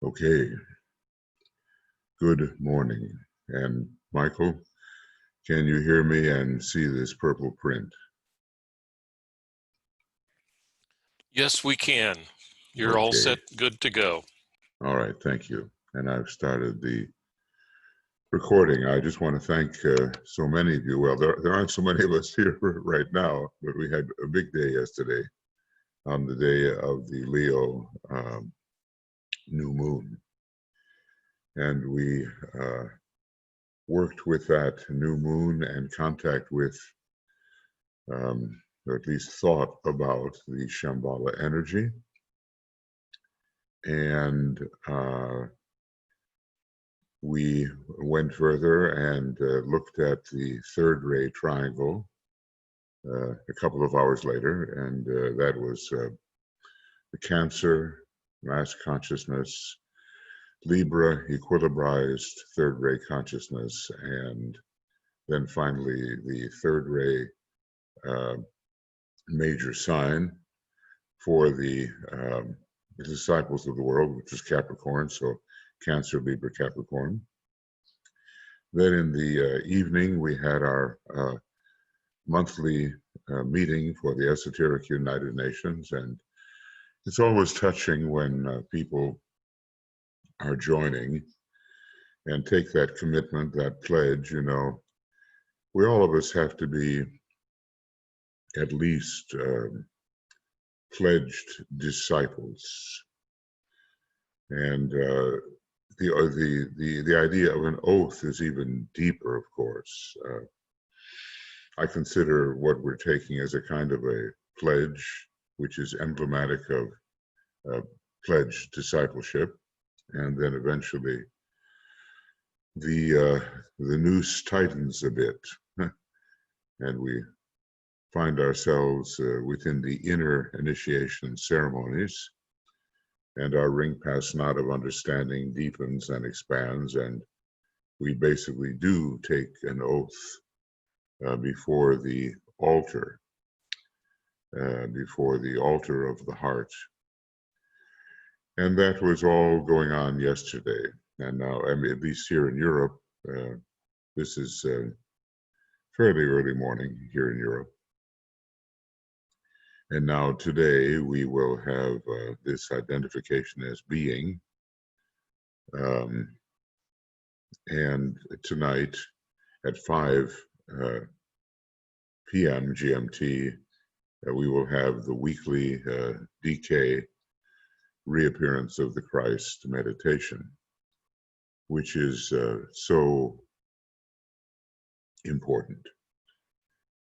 Okay, good morning. And Michael, can you hear me and see this purple print? Yes, we can. You're all set, good to go. All right, thank you. And I've started the recording. I just want to thank so many of you. Well, there aren't so many of us here right now, but we had a big day yesterday on the day of the Leo new moon. And we worked with that new moon and contact with, or at least thought about the Shambhala energy. And we went further and looked at the third ray triangle a couple of hours later, and that was the Cancer, mass consciousness, Libra, equilibrized third ray consciousness, and then finally the third ray major sign for the disciples of the world, which is Capricorn, so Cancer, Libra, Capricorn. Then in the evening, we had our monthly meeting for the Esoteric United Nations, and it's always touching when people are joining and take that commitment, that pledge. You know, we all of us have to be at least pledged disciples, and the idea of an oath is even deeper, of course. I consider what we're taking as a kind of a pledge, which is emblematic of pledged discipleship, and then eventually the noose tightens a bit, and we find ourselves within the inner initiation ceremonies, and our ring pass knot of understanding deepens and expands, and we basically do take an oath before the altar of the heart. And that was all going on yesterday. And now, I mean, at least here in Europe, this is fairly early morning here in Europe. And now today we will have this identification as being. And tonight at 5 p.m. GMT, we will have the weekly DK reappearance of the Christ meditation, which is so important.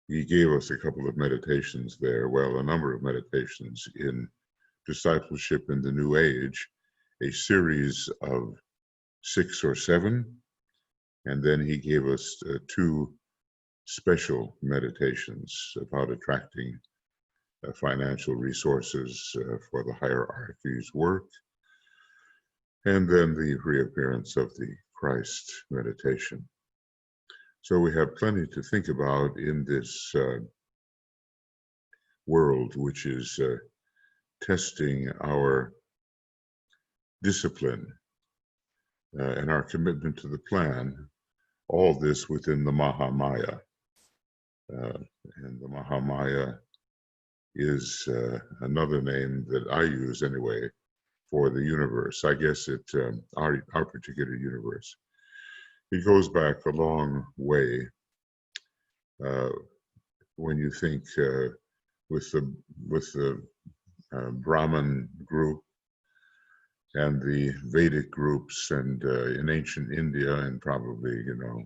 He gave us a couple of meditations there, well, a number of meditations in discipleship in the New Age, a series of 6 or 7, and then he gave us 2 special meditations about attracting financial resources for the hierarchy's work, and then the reappearance of the Christ meditation. So we have plenty to think about in this world, which is testing our discipline and our commitment to the plan, all this within the Mahamaya. And the Mahamaya is another name that I use anyway for the universe. I guess it's our particular universe. It goes back a long way when you think with the Brahmin group and the Vedic groups, and in ancient India, and probably, you know,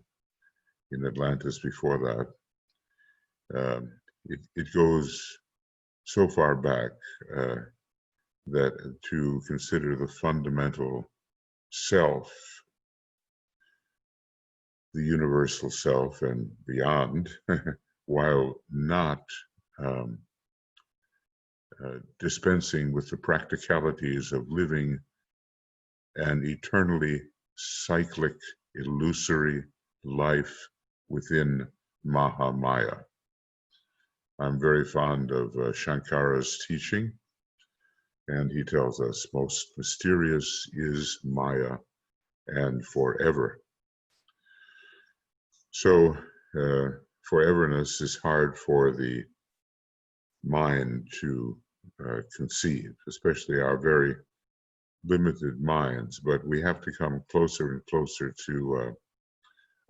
in Atlantis before that. It goes so far back that to consider the fundamental self, the universal self and beyond, while not dispensing with the practicalities of living an eternally cyclic, illusory life within Mahamaya. I'm very fond of Shankara's teaching, and he tells us most mysterious is Maya and forever. So foreverness is hard for the mind to conceive, especially our very limited minds, but we have to come closer and closer to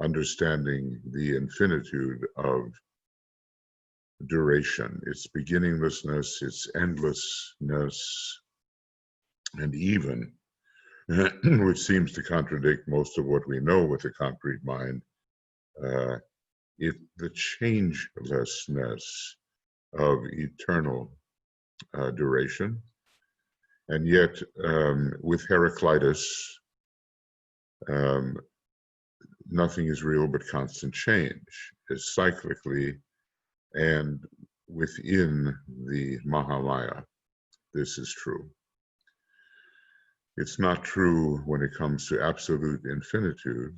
understanding the infinitude of duration, its beginninglessness, its endlessness, and even, which seems to contradict most of what we know with the concrete mind, uh, the changelessness of eternal duration. And yet, with Heraclitus, um, nothing is real but constant change, is cyclically, and within the Mahamaya, this is true. It's not true when it comes to absolute infinitude.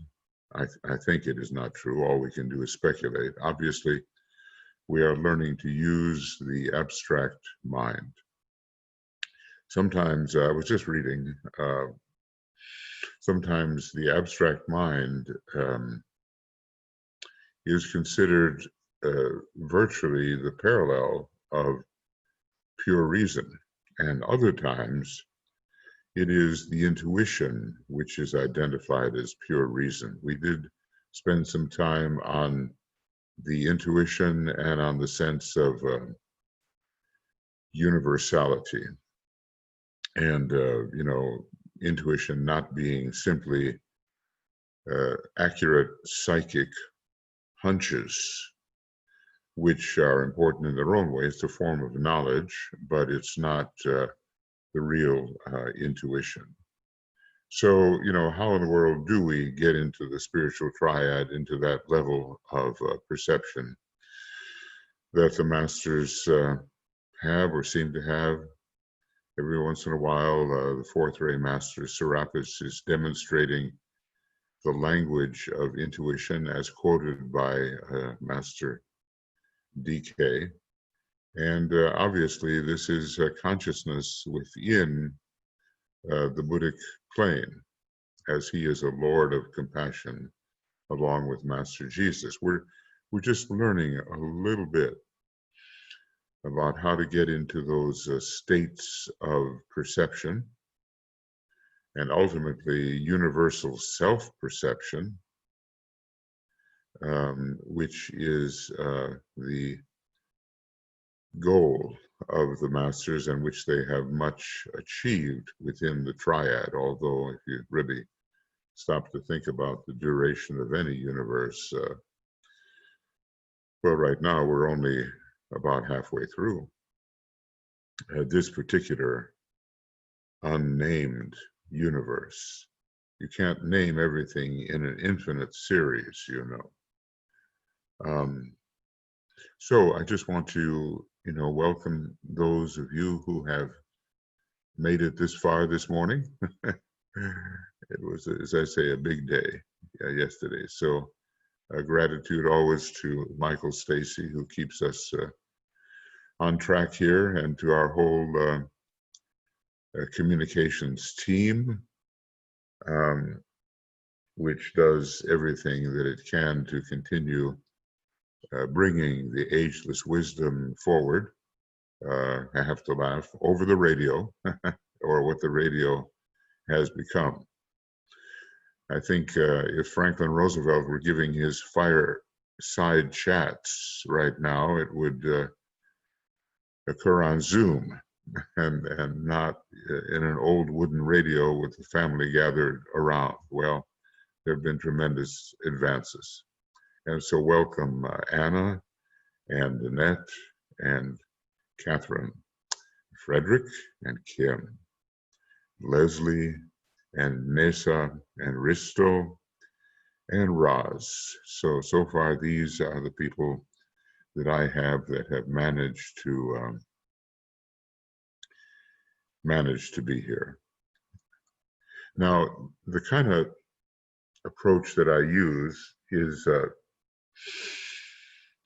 I think it is not true. All we can do is speculate. Obviously, we are learning to use the abstract mind. Sometimes, I was just reading, sometimes the abstract mind is considered virtually the parallel of pure reason. And other times, it is the intuition which is identified as pure reason. We did spend some time on the intuition and on the sense of universality. And, intuition not being simply accurate psychic hunches, which are important in their own way. It's a form of knowledge, but it's not the real intuition. So, how in the world do we get into the spiritual triad, into that level of perception that the masters have or seem to have? Every once in a while, the fourth ray master, Serapis, is demonstrating the language of intuition as quoted by Master DK. And obviously, this is consciousness within the Buddhic plane, as he is a Lord of compassion, along with Master Jesus. We're just learning a little bit about how to get into those states of perception and ultimately universal self-perception, which is the goal of the masters and which they have much achieved within the triad. Although if you really stop to think about the duration of any universe, well, right now we're only about halfway through this particular unnamed universe. You can't name everything in an infinite series, So I just want to, welcome those of you who have made it this far this morning. It was, as I say, a big day yesterday. So gratitude always to Michael Stacy, who keeps us on track here, and to our whole communications team, which does everything that it can to continue bringing the ageless wisdom forward. I have to laugh over the radio, or what the radio has become. I think if Franklin Roosevelt were giving his fireside chats right now, it would occur on Zoom and not in an old wooden radio with the family gathered around. Well, there have been tremendous advances. And so welcome Anna and Annette and Catherine, Frederick and Kim, Leslie and Nessa and Risto and Roz. So far, these are the people that I have that have managed to be here. Now, the kind of approach that I use is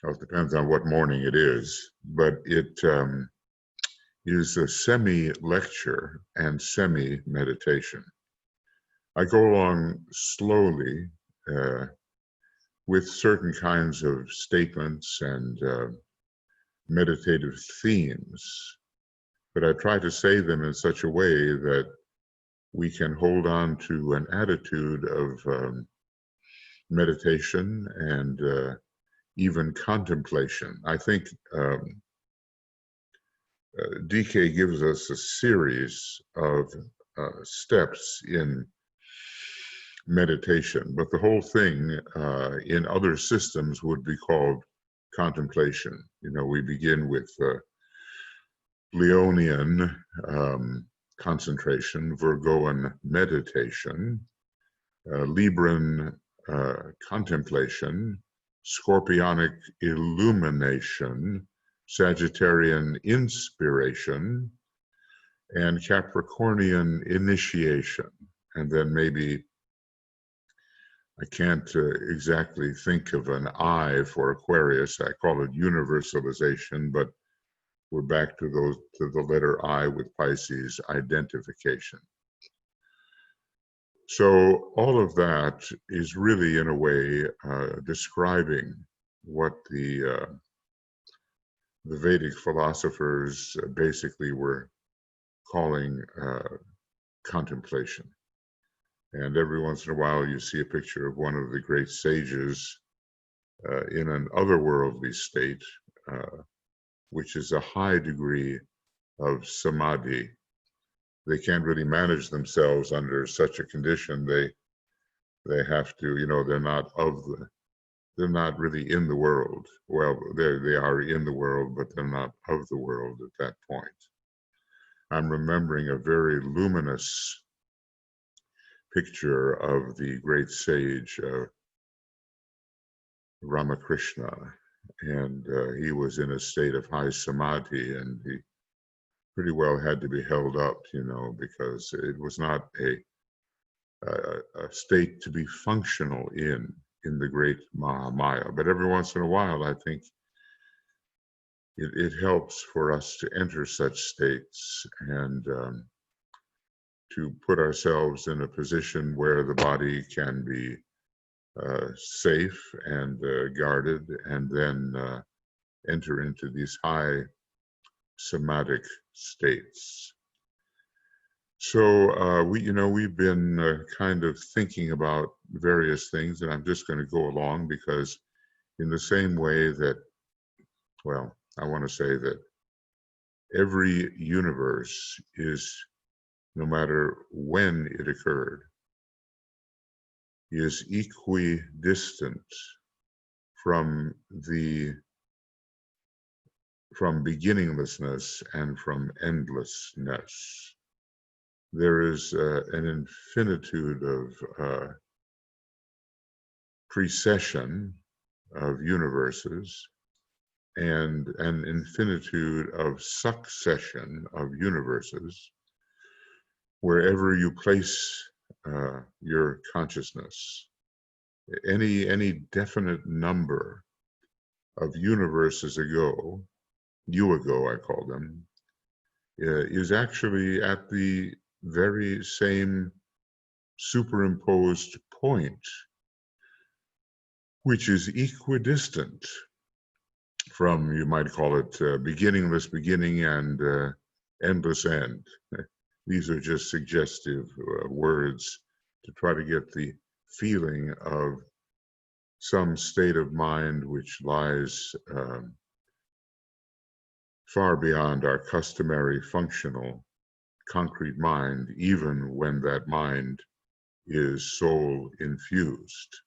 Well, it depends on what morning it is, but it is a semi-lecture and semi-meditation. I go along slowly with certain kinds of statements and meditative themes, but I try to say them in such a way that we can hold on to an attitude of meditation and even contemplation. I think DK gives us a series of steps in meditation, but the whole thing in other systems would be called contemplation. You know, we begin with Leonian concentration, Virgoan meditation, Libran contemplation, Scorpionic illumination, Sagittarian inspiration, and Capricornian initiation. And then maybe, I can't exactly think of an I for Aquarius. I call it universalization, but we're back to the letter I with Pisces, identification. So all of that is really, in a way, describing what the Vedic philosophers basically were calling contemplation. And every once in a while, you see a picture of one of the great sages in an otherworldly state, which is a high degree of samadhi. They can't really manage themselves under such a condition. They have to, you know, they're not really in the world. Well, they are in the world, but they're not of the world at that point. I'm remembering a very luminous picture of the great sage Ramakrishna, and he was in a state of high samadhi, and he pretty well had to be held up, you know, because it was not a state to be functional in the great Mahamaya. But every once in a while, I think it helps for us to enter such states and to put ourselves in a position where the body can be safe and guarded, and then enter into these high somatic states. So we've been kind of thinking about various things, and I'm just going to go along because in the same way that, well, I want to say that every universe is, no matter when it occurred, is equidistant from beginninglessness and from endlessness. There is an infinitude of precession of universes and an infinitude of succession of universes wherever you place your consciousness. Any definite number of universes ago, I call them, is actually at the very same superimposed point, which is equidistant from, you might call it, beginningless beginning and endless end. These are just suggestive words to try to get the feeling of some state of mind which lies far beyond our customary functional concrete mind, even when that mind is soul infused.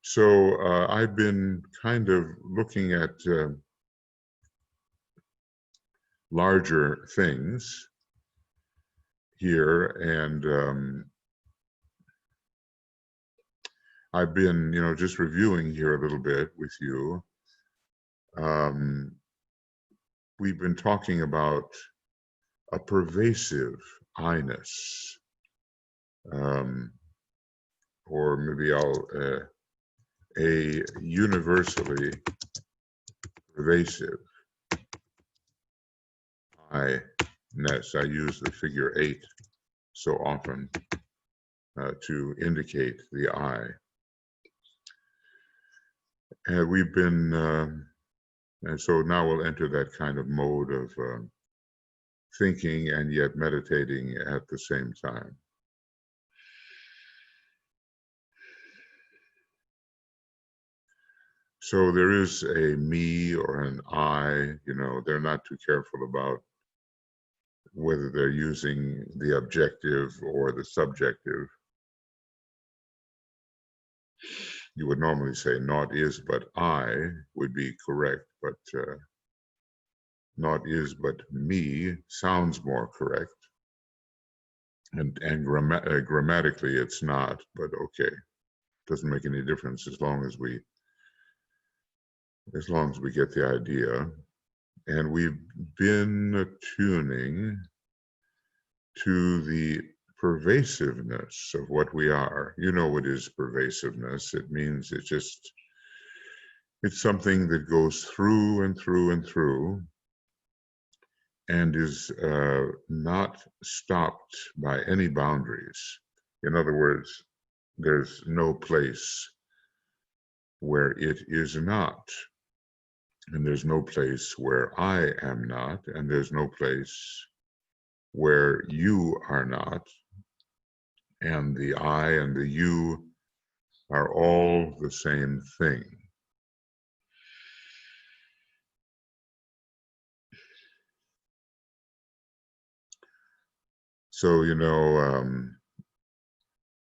So I've been kind of looking at larger things here, and I've been, just reviewing here a little bit with you. We've been talking about a pervasive 8-NESS, or maybe a universally pervasive 8-NESS. I use the figure 8 so often to indicate the I. And we've been, and so now we'll enter that kind of mode of thinking and yet meditating at the same time. So there is a me or an I, they're not too careful about whether they're using the objective or the subjective. You would normally say not is but I would be correct, but not is but me sounds more correct. And grammatically it's not, but okay. Doesn't make any difference as long as we get the idea. And we've been attuning to the pervasiveness of what we are. You know what is pervasiveness. It means it's something that goes through and through and through and is not stopped by any boundaries. In other words, there's no place where it is not. And there's no place where I am not, and there's no place where you are not. And the I and the you are all the same thing. So,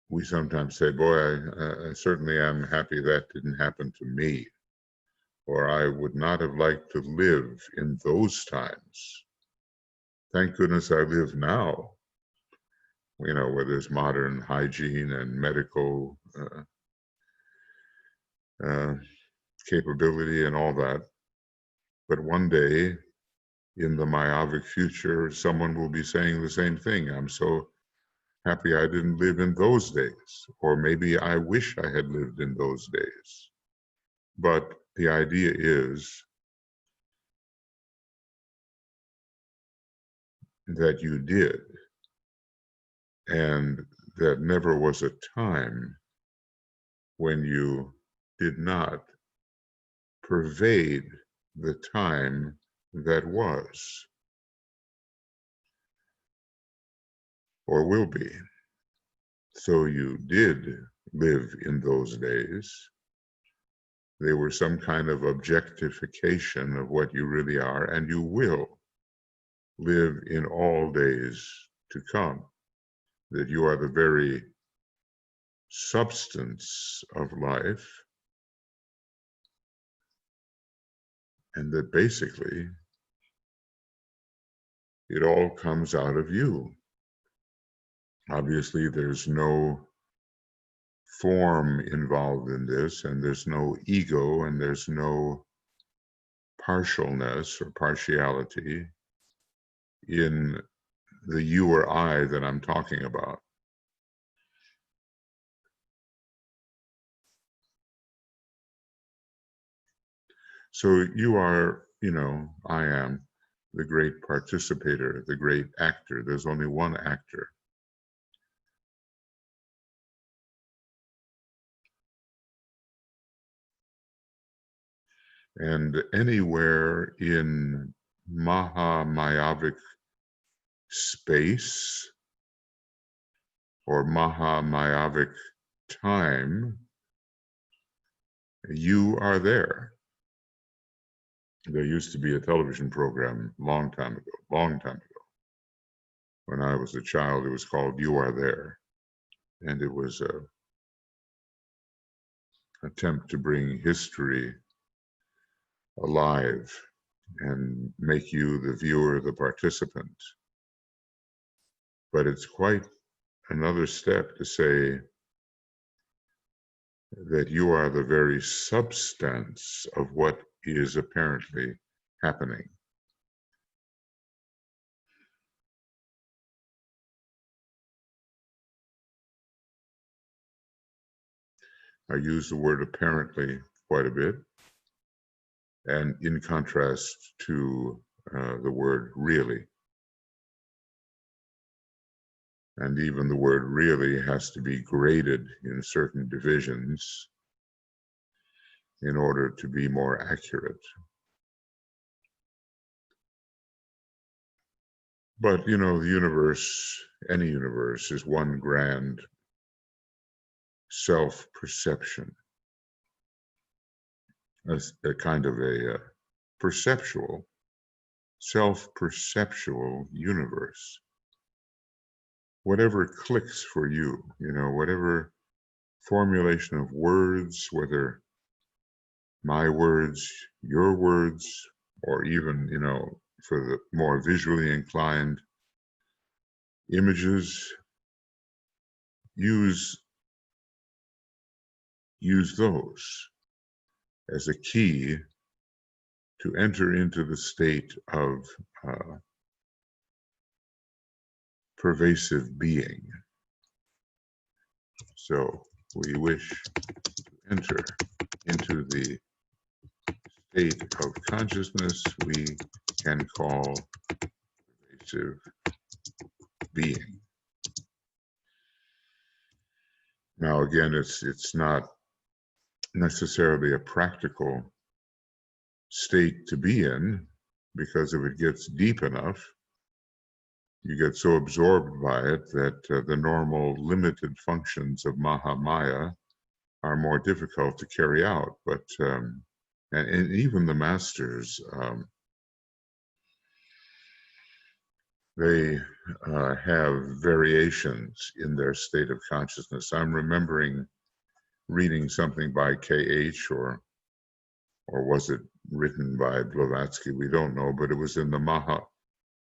we sometimes say, boy, I certainly am happy that didn't happen to me, or I would not have liked to live in those times. Thank goodness I live now, where there's modern hygiene and medical capability and all that. But one day, in the myopic future, someone will be saying the same thing. I'm so happy I didn't live in those days, or maybe I wish I had lived in those days. But the idea is that you did, and that never was a time when you did not pervade the time that was or will be. So you did live in those days. They were some kind of objectification of what you really are, and you will live in all days to come. That you are the very substance of life, and that basically it all comes out of you. Obviously, there's no form involved in this, and there's no ego, and there's no partialness or partiality in the you or I that I'm talking about. So you are, I am the great participator, the great actor. There's only one actor. And anywhere in Mahamayavic space or Mahamayavic time, you are there. There used to be a television program long time ago. When I was a child, it was called You Are There. And it was an attempt to bring history alive and make you the viewer, the participant. But it's quite another step to say that you are the very substance of what is apparently happening. I use the word apparently quite a bit. and in contrast to the word really. And even the word really has to be graded in certain divisions in order to be more accurate. But, you know, the universe, any universe, is one grand self-perception, a kind of a perceptual, self-perceptual universe. Whatever clicks for you, you know, whatever formulation of words, whether my words, your words, or even, you know, for the more visually inclined, images, use those as a key to enter into the state of pervasive being. So we wish to enter into the state of consciousness we can call pervasive being. Now, again, it's not necessarily a practical state to be in, because if it gets deep enough, you get so absorbed by it that the normal limited functions of Mahamaya are more difficult to carry out. But and even the masters, they have variations in their state of consciousness. I'm remembering reading something by K.H. or was it written by Blavatsky? We don't know, but it was in the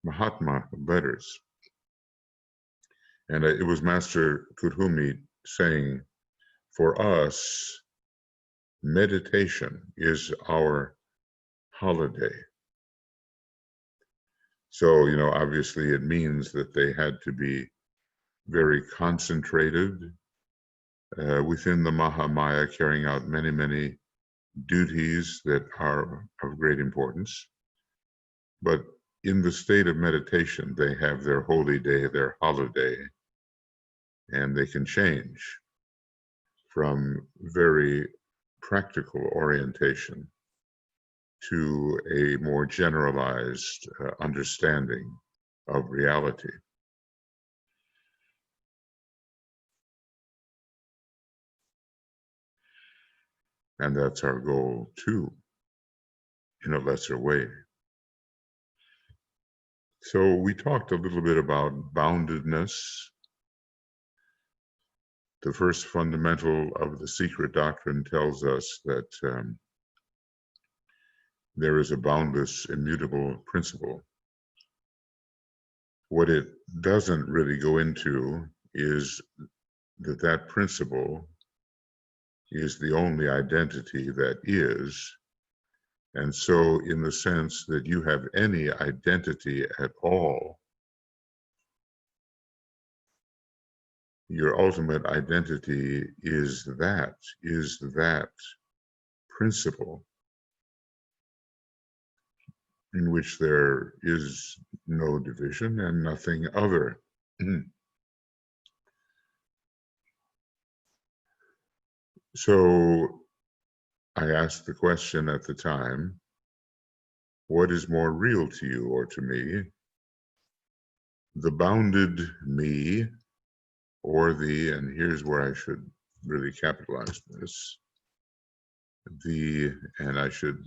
Mahatma letters. And it was Master Kuthumi saying, for us, meditation is our holiday. So, you know, obviously it means that they had to be very concentrated within the Mahamaya, carrying out many, many duties that are of great importance. But in the state of meditation, they have their holy day, their holiday, and they can change from very practical orientation to a more generalized understanding of reality. And that's our goal too, in a lesser way. So we talked a little bit about boundedness. The first fundamental of the secret doctrine tells us that there is a boundless, immutable principle. What it doesn't really go into is that that principle is the only identity that is. And so in the sense that you have any identity at all, your ultimate identity is that principle in which there is no division and nothing other. So I asked the question at the time, what is more real to you or to me? The bounded me, or the, and here's where I should really capitalize this, the, and I should,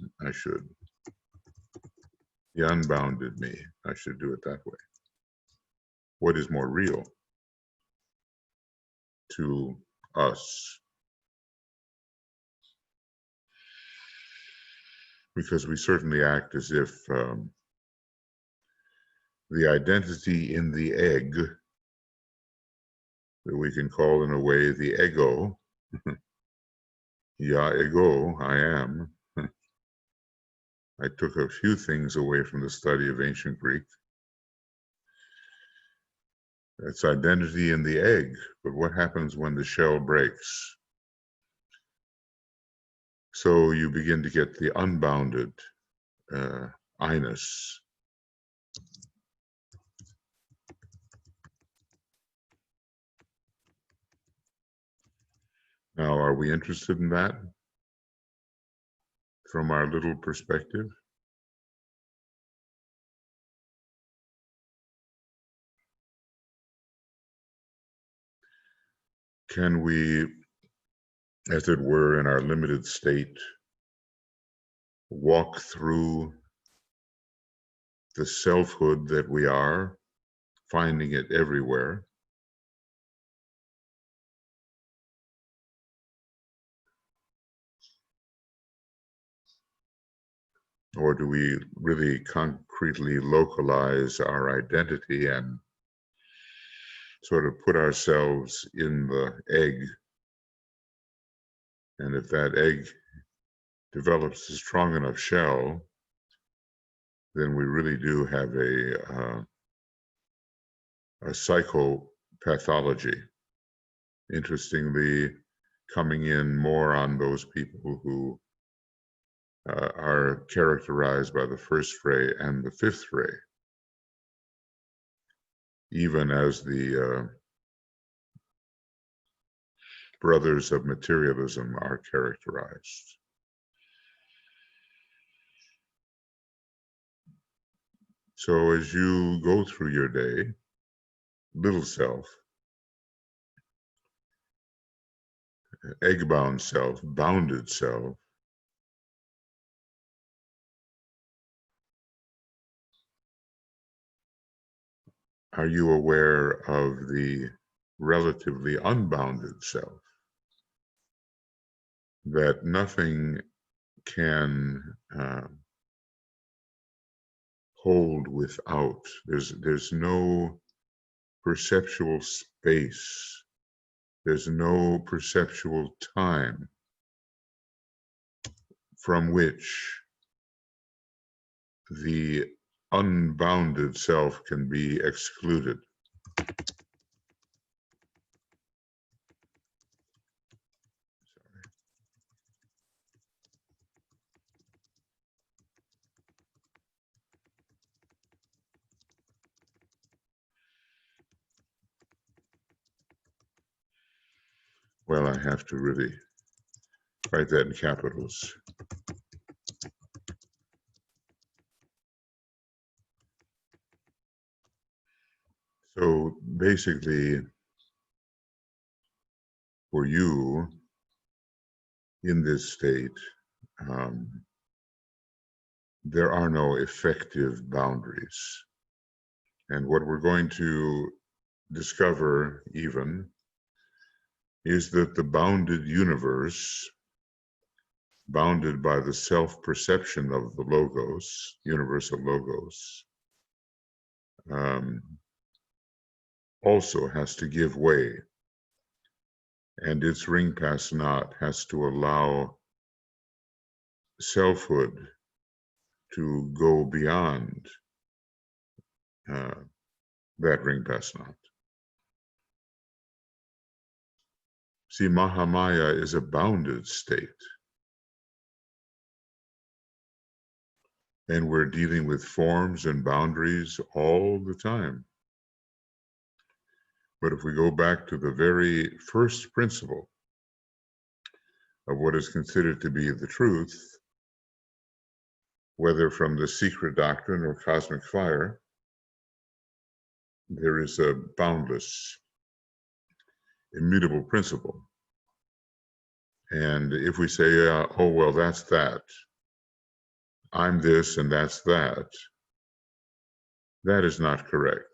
the unbounded me, I should do it that way. What is more real to us? Because we certainly act as if the identity in the egg, that we can call in a way the ego, ya ego, I am. I took a few things away from the study of ancient Greek. It's identity in the egg, but what happens when the shell breaks? So you begin to get the unbounded 8-NESS. Now, are we interested in that from our little perspective? Can we, as it were, in our limited state, walk through the selfhood that we are, finding it everywhere? Or do we really concretely localize our identity and sort of put ourselves in the egg? And if that egg develops a strong enough shell, then we really do have a psychopathology. Interestingly, coming in more on those people who are characterized by the first ray and the fifth ray, even as the brothers of materialism are characterized. So as you go through your day, little self, egg-bound self, bounded self, are you aware of the relatively unbounded self? That nothing can hold without. There's no perceptual space. There's no perceptual time from which the unbounded self can be excluded. Well, I have to really write that in capitals. So basically, for you in this state, there are no effective boundaries. And what we're going to discover even is that the bounded universe, bounded by the self-perception of the logos, universal logos, also has to give way. And its ring pass knot has to allow selfhood to go beyond that ring pass knot. See, Mahamaya is a bounded state. And we're dealing with forms and boundaries all the time. But if we go back to the very first principle of what is considered to be the truth, whether from the secret doctrine or cosmic fire, there is a boundless, immutable principle. And if we say, oh, well, that's that, I'm this and that's that, that is not correct.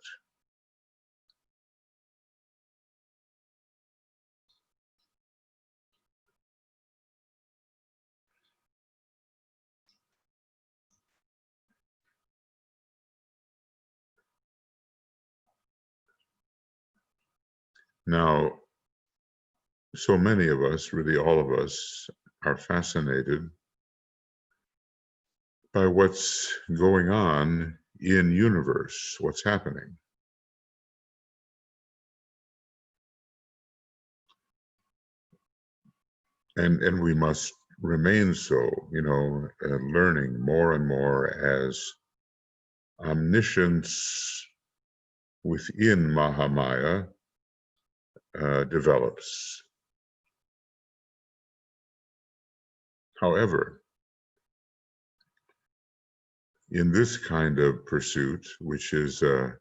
Now, so many of us, really all of us, are fascinated by what's going on in universe, what's happening. And we must remain so, learning more and more as omniscience within Mahamaya develops. However, in this kind of pursuit, which is a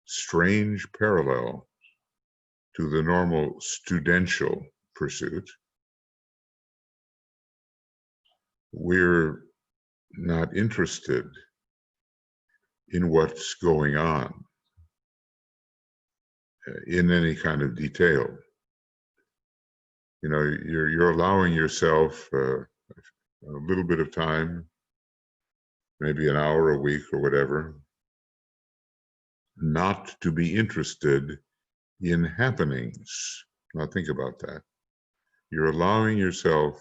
strange parallel to the normal studential pursuit, we're not interested in what's going on in any kind of detail. You're allowing yourself a little bit of time, maybe an hour a week or whatever, not to be interested in happenings. Now think about that. You're allowing yourself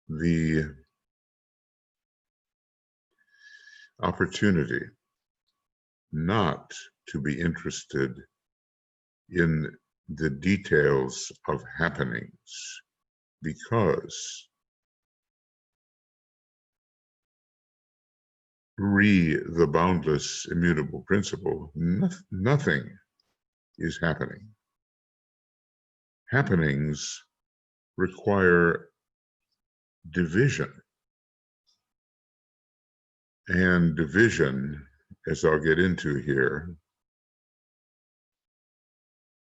the opportunity not to be interested in the details of happenings, because the boundless immutable principle, nothing is happening. Happenings require division. And division, as I'll get into here,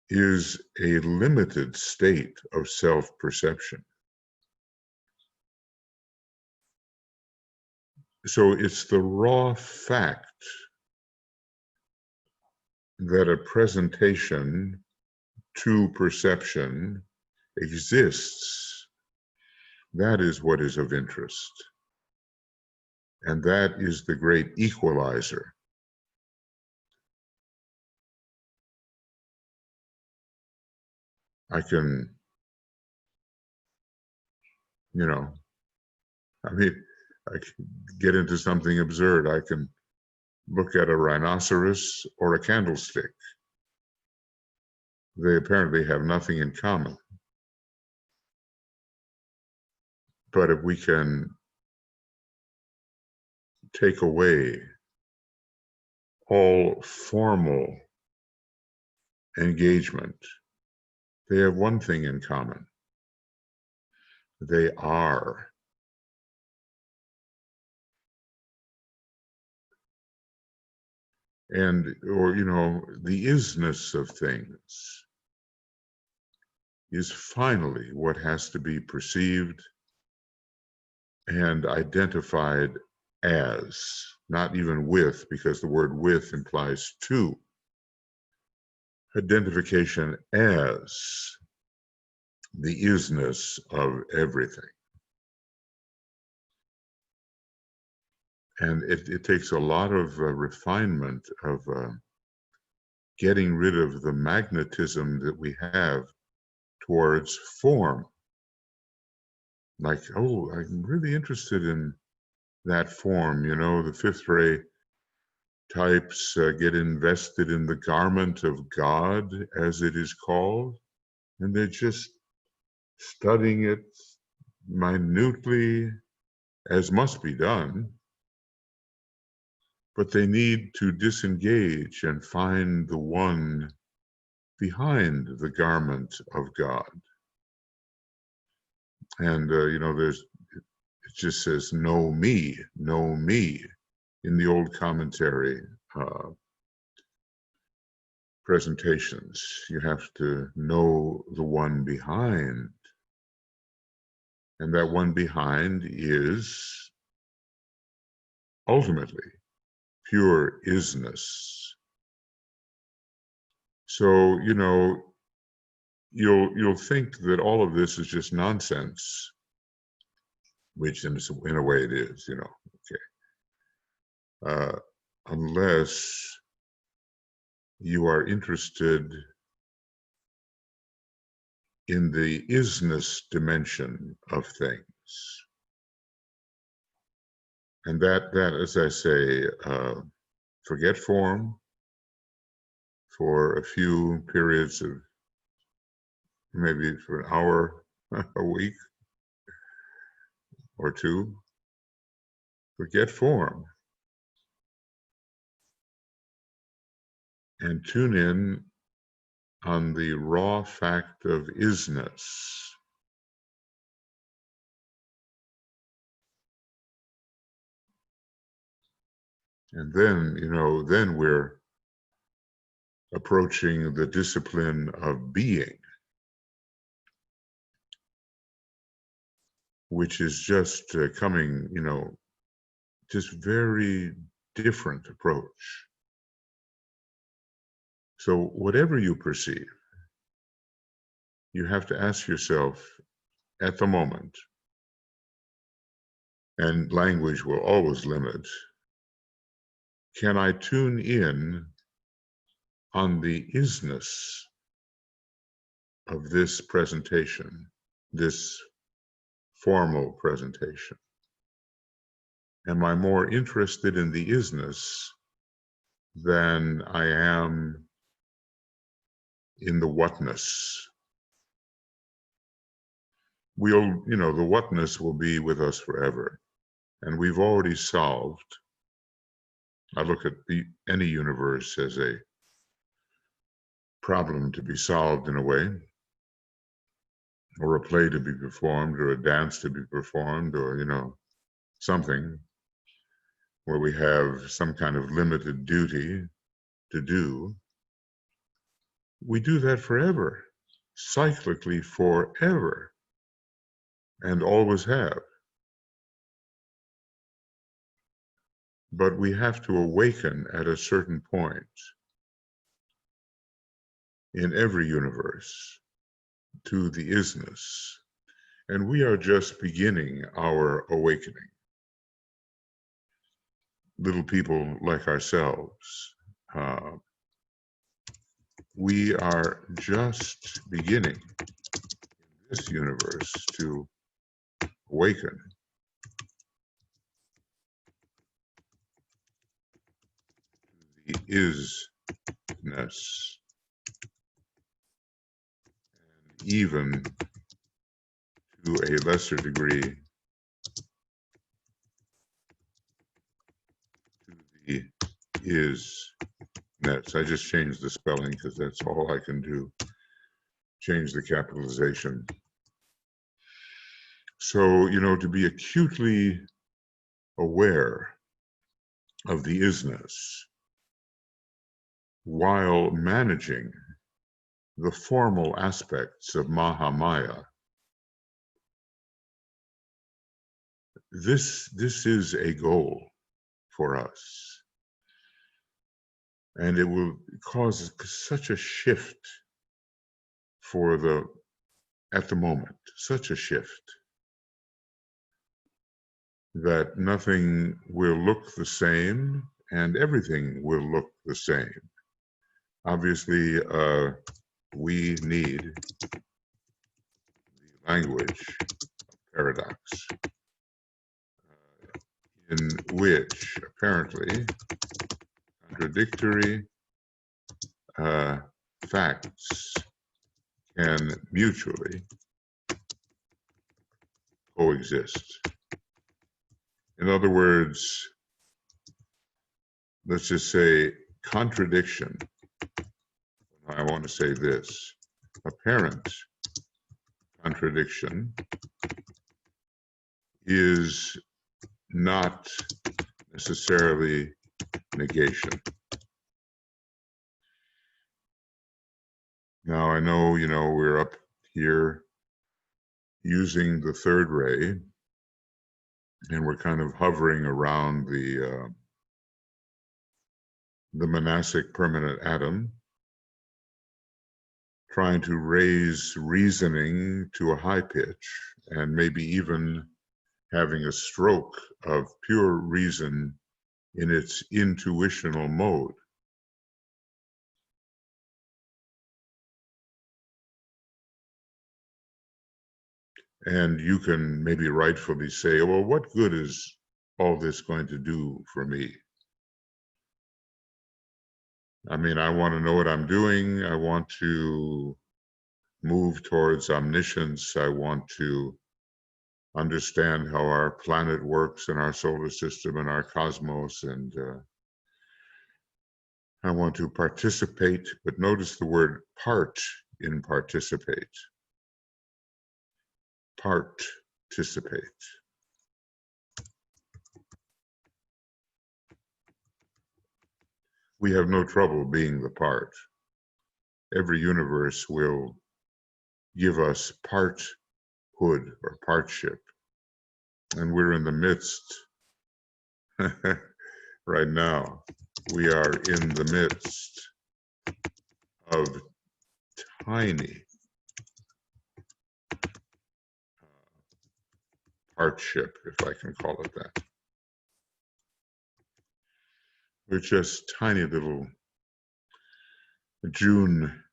is a limited state of self-perception. So it's the raw fact that a presentation to perception exists. That is what is of interest. And that is the great equalizer. I can, I can get into something absurd. I can look at a rhinoceros or a candlestick. They apparently have nothing in common. But if we can take away all formal engagement, they have one thing in common. They are. And, the isness of things is finally what has to be perceived and identified as, not even with, because the word with implies to. Identification as the isness of everything. And it takes a lot of refinement of getting rid of the magnetism that we have towards form. Like, oh, I'm really interested in that form, the fifth ray types get invested in the garment of God, as it is called, and they're just studying it minutely, as must be done, but they need to disengage and find the one behind the garment of God. And, it just says, know me in the old commentary presentations. You have to know the one behind. And that one behind is ultimately pure isness. So, you'll think that all of this is just nonsense, which in a way it is, okay. Unless you are interested in the isness dimension of things. And that as I say, forget form for a few periods of maybe for an hour a week, or two, forget form, and tune in on the raw fact of isness. And then, then we're approaching the discipline of being, which is just coming, just very different approach. So whatever you perceive, you have to ask yourself at the moment, and language will always limit, can I tune in on the isness of this presentation, this formal presentation? Am I more interested in the isness than I am in the whatness? The whatness will be with us forever. And we've already solved, I look at any universe as a problem to be solved in a way, or a play to be performed, or a dance to be performed, or, something where we have some kind of limited duty to do. We do that forever, cyclically forever, and always have. But we have to awaken at a certain point in every universe to the isness. And we are just beginning our awakening. Little people like ourselves, we are just beginning in this universe to awaken. The isness, and even to a lesser degree to the isness. I just changed the spelling because that's all I can do. Change the capitalization. So, to be acutely aware of the isness while managing the formal aspects of Mahamaya. This is a goal for us. And it will cause such a shift at the moment, such a shift that nothing will look the same and everything will look the same. Obviously, we need the language of paradox, in which apparently contradictory facts can mutually coexist. In other words, let's just say contradiction. I want to say this: apparent contradiction is not necessarily negation. Now, I know, we're up here using the third ray, and we're kind of hovering around the monastic permanent atom, trying to raise reasoning to a high pitch, and maybe even having a stroke of pure reason in its intuitional mode. And you can maybe rightfully say, well, what good is all this going to do for me? I mean, I want to know what I'm doing. I want to move towards omniscience. I want to understand how our planet works and our solar system and our cosmos. And I want to participate, but notice the word part in participate. Participate. We have no trouble being the part. Every universe will give us parthood or partship. And we're in the midst right now. We are in the midst of tiny partship, if I can call it that. We're just tiny little June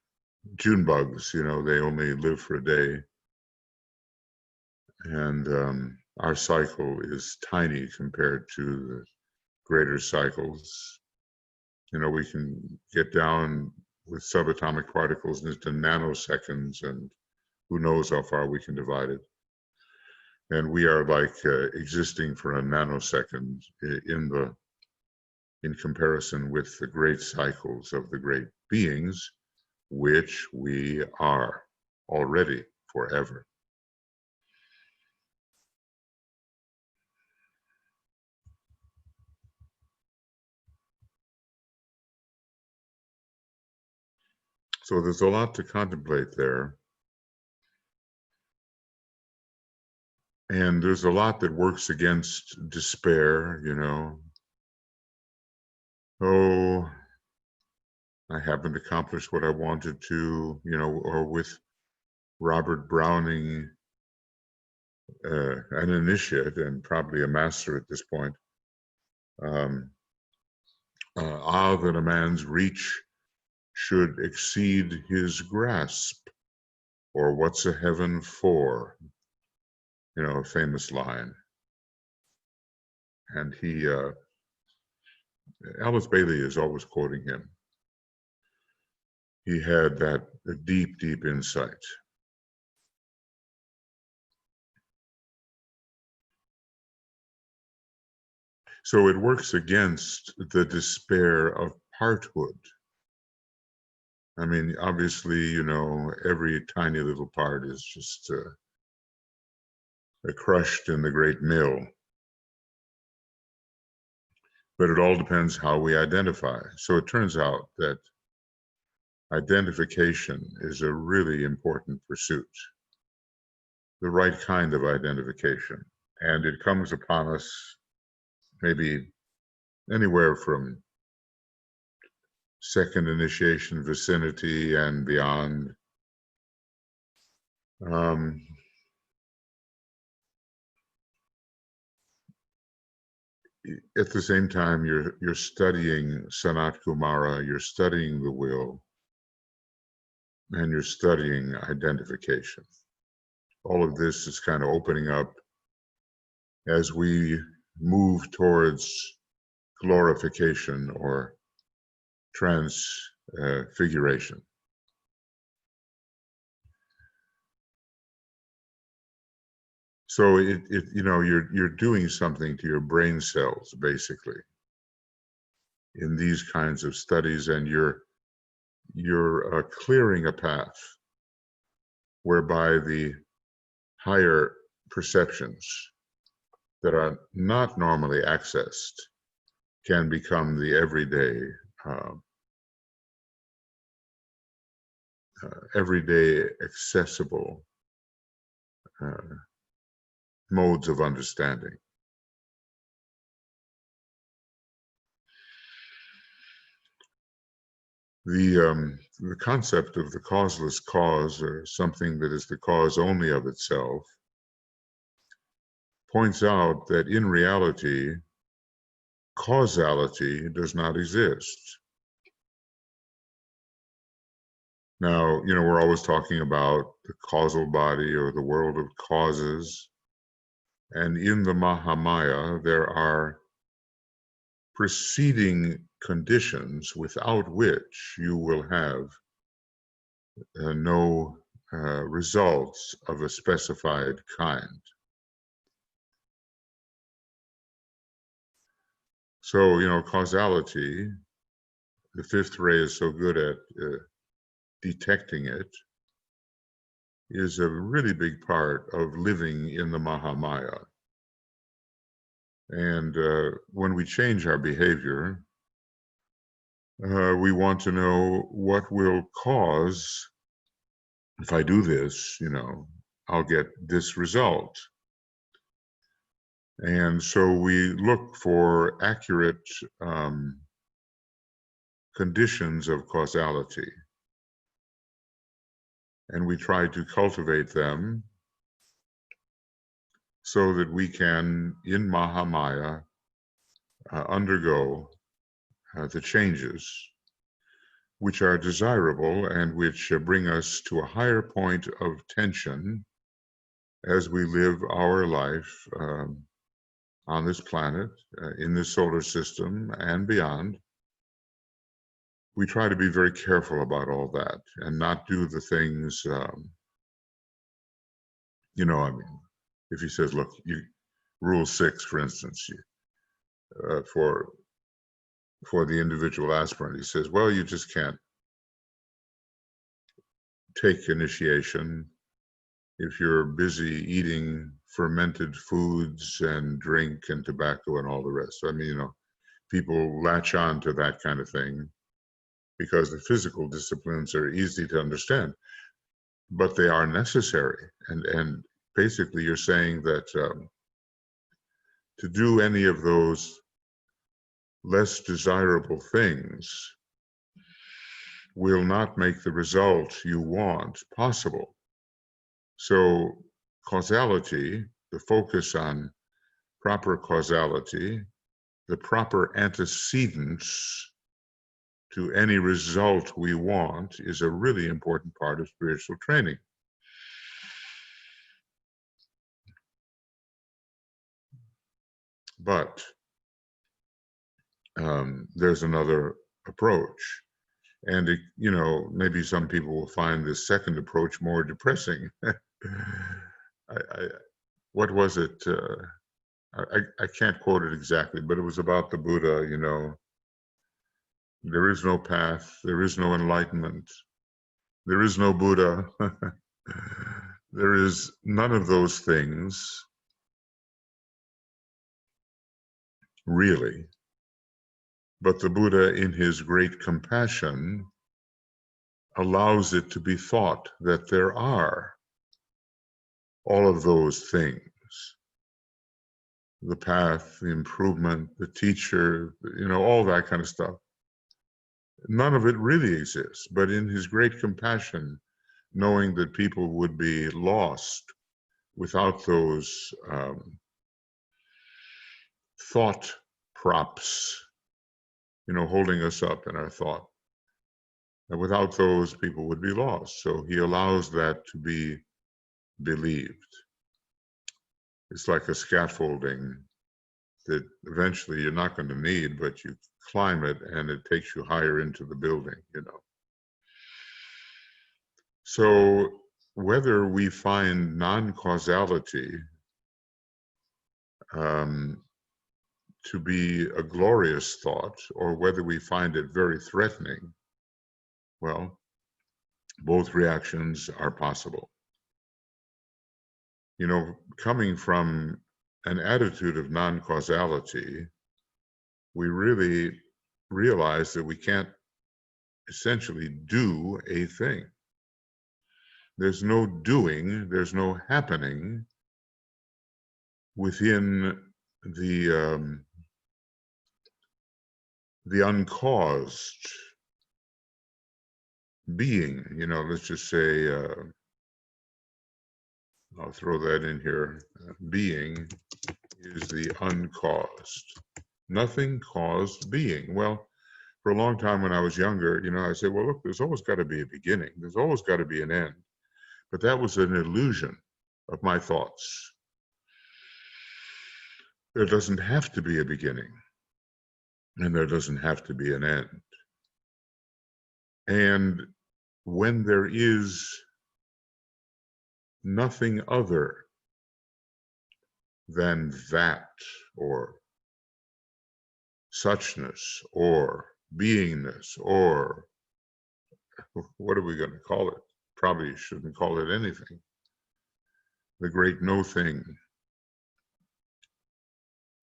bugs, you know, they only live for a day. And our cycle is tiny compared to the greater cycles. You know, we can get down with subatomic particles into nanoseconds, and who knows how far we can divide it. And we are like existing for a nanosecond in comparison with the great cycles of the great beings, which we are already forever. So there's a lot to contemplate there. And there's a lot that works against despair, you know. Oh, I haven't accomplished what I wanted to, you know, or with Robert Browning, an initiate and probably a master at this point. That a man's reach should exceed his grasp, or what's a heaven for? You know, a famous line. And Alice Bailey is always quoting him. He had that deep, deep insight. So it works against the despair of parthood. I mean, obviously, you know, every tiny little part is just crushed in the great mill. But it all depends how we identify. So it turns out that identification is a really important pursuit, the right kind of identification. And it comes upon us maybe anywhere from second initiation vicinity and beyond. At the same time, you're studying Sanat Kumara, you're studying the will, and you're studying identification. All of this is kind of opening up as we move towards glorification or transfiguration. So you know, you're doing something to your brain cells basically in these kinds of studies, and you're clearing a path whereby the higher perceptions that are not normally accessed can become the everyday accessible modes of understanding. The concept of the causeless cause, or something that is the cause only of itself, points out that in reality, causality does not exist. Now, you know, we're always talking about the causal body or the world of causes. And in the Mahamaya, there are preceding conditions without which you will have no results of a specified kind. So, causality, the fifth ray is so good at detecting it, is a really big part of living in the Mahamaya. And when we change our behavior, we want to know what will cause, if I do this, I'll get this result. And so we look for accurate conditions of causality. And we try to cultivate them so that we can, in Mahamaya, undergo the changes which are desirable and which bring us to a higher point of tension as we live our life on this planet, in this solar system, and beyond. We try to be very careful about all that and not do the things, if he says, look, rule 6, for instance, for the individual aspirant, he says, well, you just can't take initiation if you're busy eating fermented foods and drink and tobacco and all the rest. I mean, people latch on to that kind of thing because the physical disciplines are easy to understand, but they are necessary. And basically you're saying that to do any of those less desirable things will not make the result you want possible. So causality, the focus on proper causality, the proper antecedents to any result we want, is a really important part of spiritual training. But there's another approach. And, maybe some people will find this second approach more depressing. What was it? I can't quote it exactly, but it was about the Buddha, there is no path, there is no enlightenment, there is no Buddha, there is none of those things, really. But the Buddha, in his great compassion, allows it to be thought that there are all of those things. The path, the improvement, the teacher, all that kind of stuff. None of it really exists, but in his great compassion, knowing that people would be lost without those thought props, holding us up in our thought. And without those, people would be lost. So he allows that to be believed. It's like a scaffolding that eventually you're not going to need, but you climb it and it takes you higher into the building, So whether we find non-causality to be a glorious thought or whether we find it very threatening, well, both reactions are possible. Coming from an attitude of non-causality, we really realize that we can't essentially do a thing. There's no doing, there's no happening within the uncaused being. Let's just say, I'll throw that in here. Being is the uncaused. Nothing caused being. Well, for a long time when I was younger, I said, well, look, there's always got to be a beginning. There's always got to be an end. But that was an illusion of my thoughts. There doesn't have to be a beginning, and there doesn't have to be an end. And when there is nothing other than that, or suchness or beingness, or what are we going to call it? Probably shouldn't call it anything. The great no thing,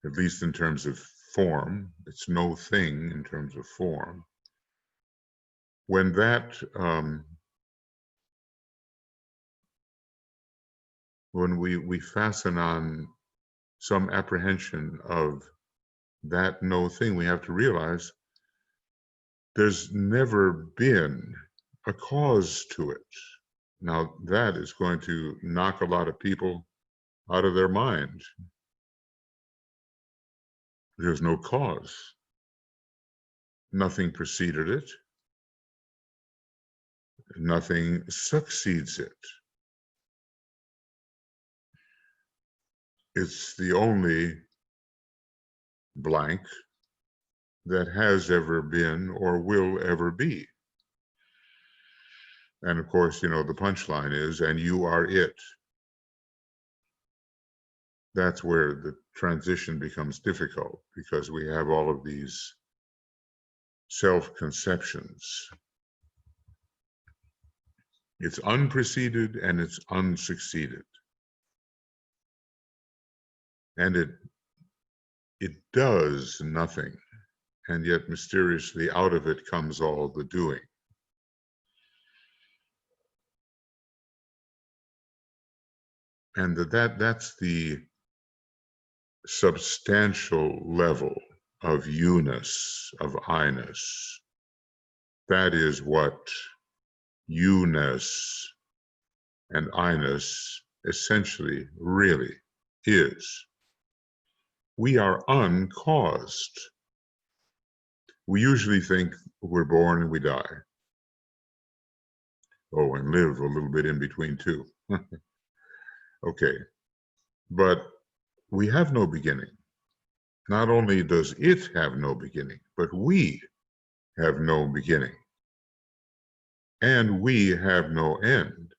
at least in terms of form, it's no thing in terms of form. When that, when we fasten on some apprehension of that no thing, we have to realize there's never been a cause to it. Now, that is going to knock a lot of people out of their mind. There's no cause. Nothing preceded it. Nothing succeeds it. It's the only blank that has ever been or will ever be. And of course, you know, the punchline is, and you are it. That's where the transition becomes difficult, because we have all of these self-conceptions. It's unpreceded and it's unsucceeded. And it does nothing. And yet mysteriously out of it comes all the doing. And that's the substantial level of you-ness, of I-ness. That is what you-ness and I-ness essentially really is. We are uncaused. We usually think we're born and we die. Oh, and live a little bit in between too. Okay, but we have no beginning. Not only does it have no beginning, but we have no beginning. And we have no end,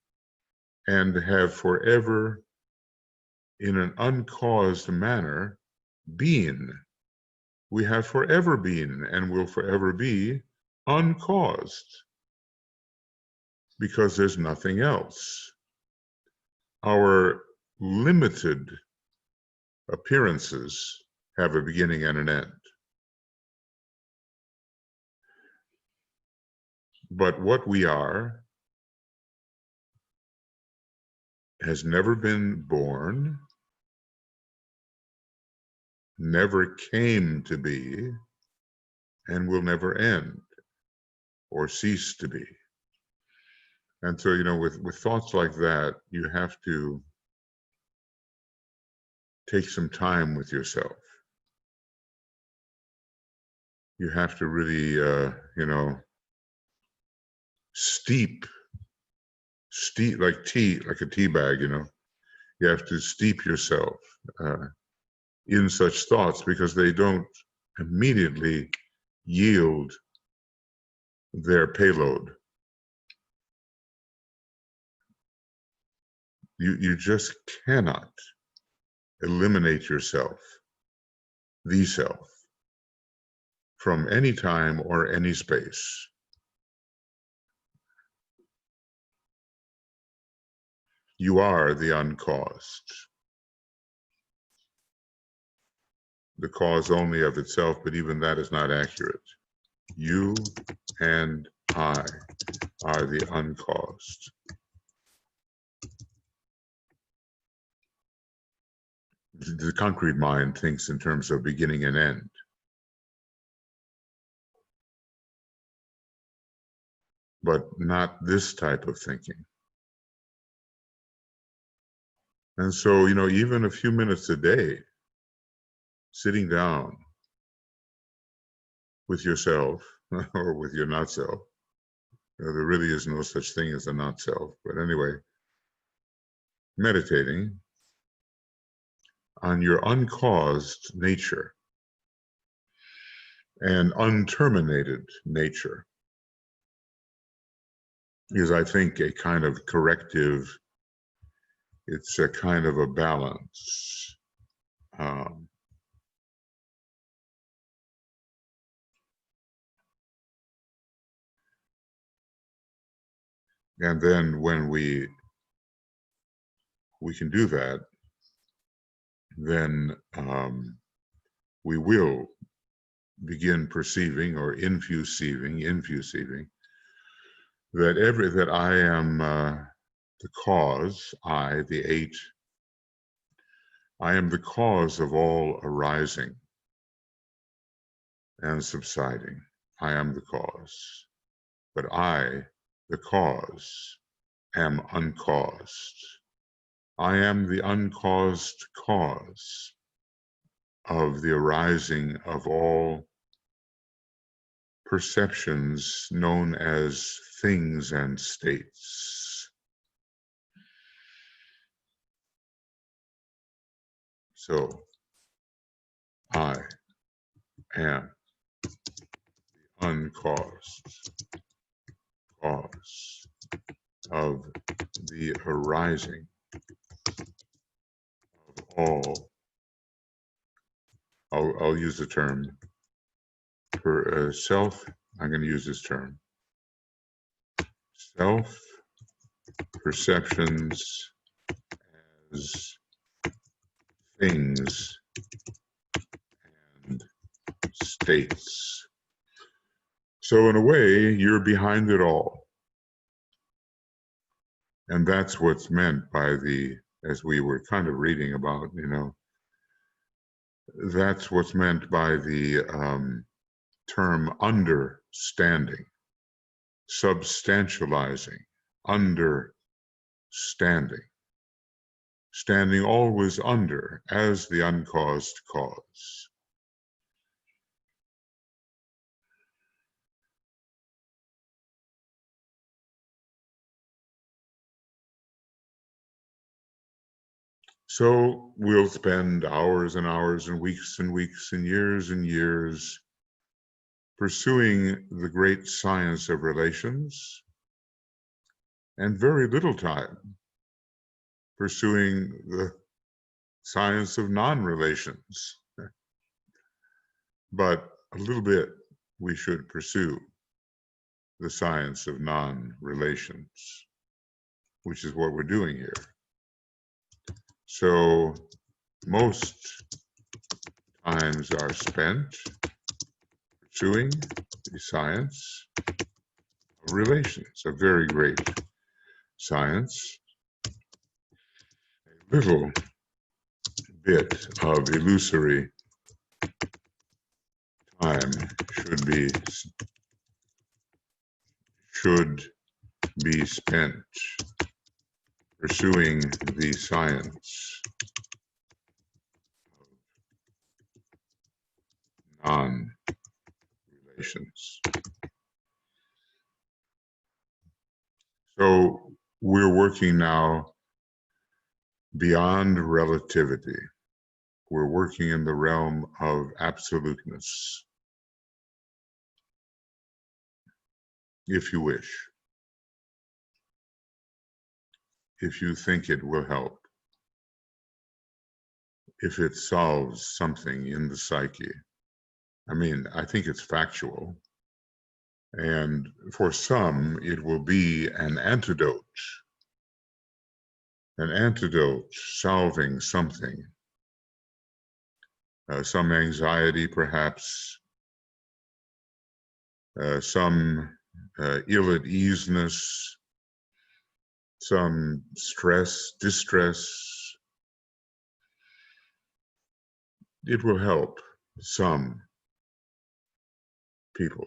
and have forever, in an uncaused manner, been. We have forever been and will forever be uncaused, because there's nothing else. Our limited appearances have a beginning and an end. But what we are has never been born, never came to be, and will never end or cease to be. And so, you know, with thoughts like that, you have to take some time with yourself. You have to really, you know, steep like tea, like a tea bag, you know. You have to steep yourself in such thoughts, because they don't immediately yield their payload. You just cannot eliminate yourself, the self, from any time or any space. You are the uncaused. The cause only of itself, but even that is not accurate. You and I are the uncaused. The concrete mind thinks in terms of beginning and end. But not this type of thinking. And so, you know, even a few minutes a day, sitting down with yourself or with your not self, you know, there really is no such thing as a not self, but anyway, meditating on your uncaused nature and unterminated nature is, I think, a kind of corrective. It's a kind of a balance. And then when we can do that, then we will begin perceiving or infusing that I am the cause, the 8, I am the cause of all arising and subsiding. I am the cause. But I, the cause, am uncaused. I am the uncaused cause of the arising of all perceptions known as things and states. So, I am the uncaused cause of the arising of all, I'll use the term, for self, I'm going to use this term, self-perceptions as things and states. So in a way, you're behind it all. And that's what's meant by the, as we were kind of reading about, that's what's meant by the term understanding, substantializing, understanding, standing always under as the uncaused cause. So we'll spend hours and hours and weeks and years pursuing the great science of relations, and very little time pursuing the science of non-relations. But a little bit we should pursue the science of non-relations, which is what we're doing here. So most times are spent pursuing the science of relations, a very great science. A little bit of illusory time should be spent pursuing the science of non-relations. So we're working now beyond relativity. We're working in the realm of absoluteness, if you wish, if you think it will help, if it solves something in the psyche. I mean, I think it's factual. And for some, it will be an antidote solving something, some anxiety perhaps, some ill-at-easeness, some stress, distress. It will help some people.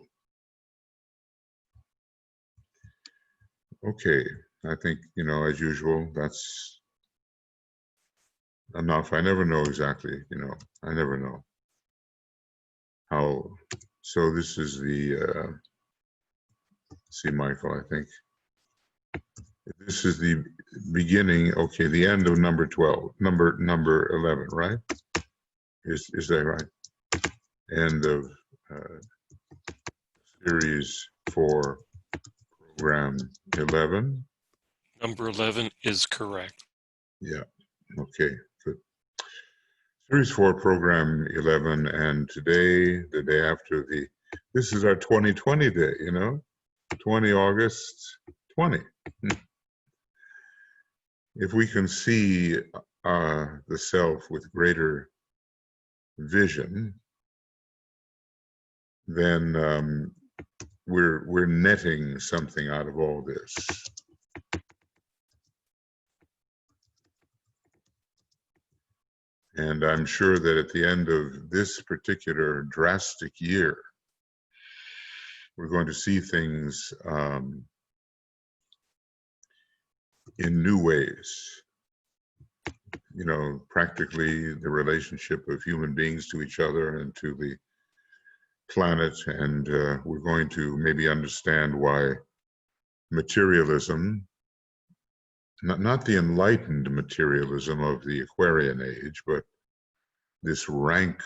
Okay, I think, as usual, that's enough. I never know exactly, I never know how. So this is the, see, Michael, I think. This is the beginning, okay, the end of number 12, number 11, right? Is that right? End of series 4, program 11. Number 11 is correct. Yeah, okay, good. Series 4, program 11, and today, the day after this is our 2020 day, 20 August 20. If we can see the self with greater vision, then we're netting something out of all this. And I'm sure that at the end of this particular drastic year, we're going to see things in new ways. You know, practically the relationship of human beings to each other and to the planet. And we're going to maybe understand why materialism, not the enlightened materialism of the Aquarian age, but this rank,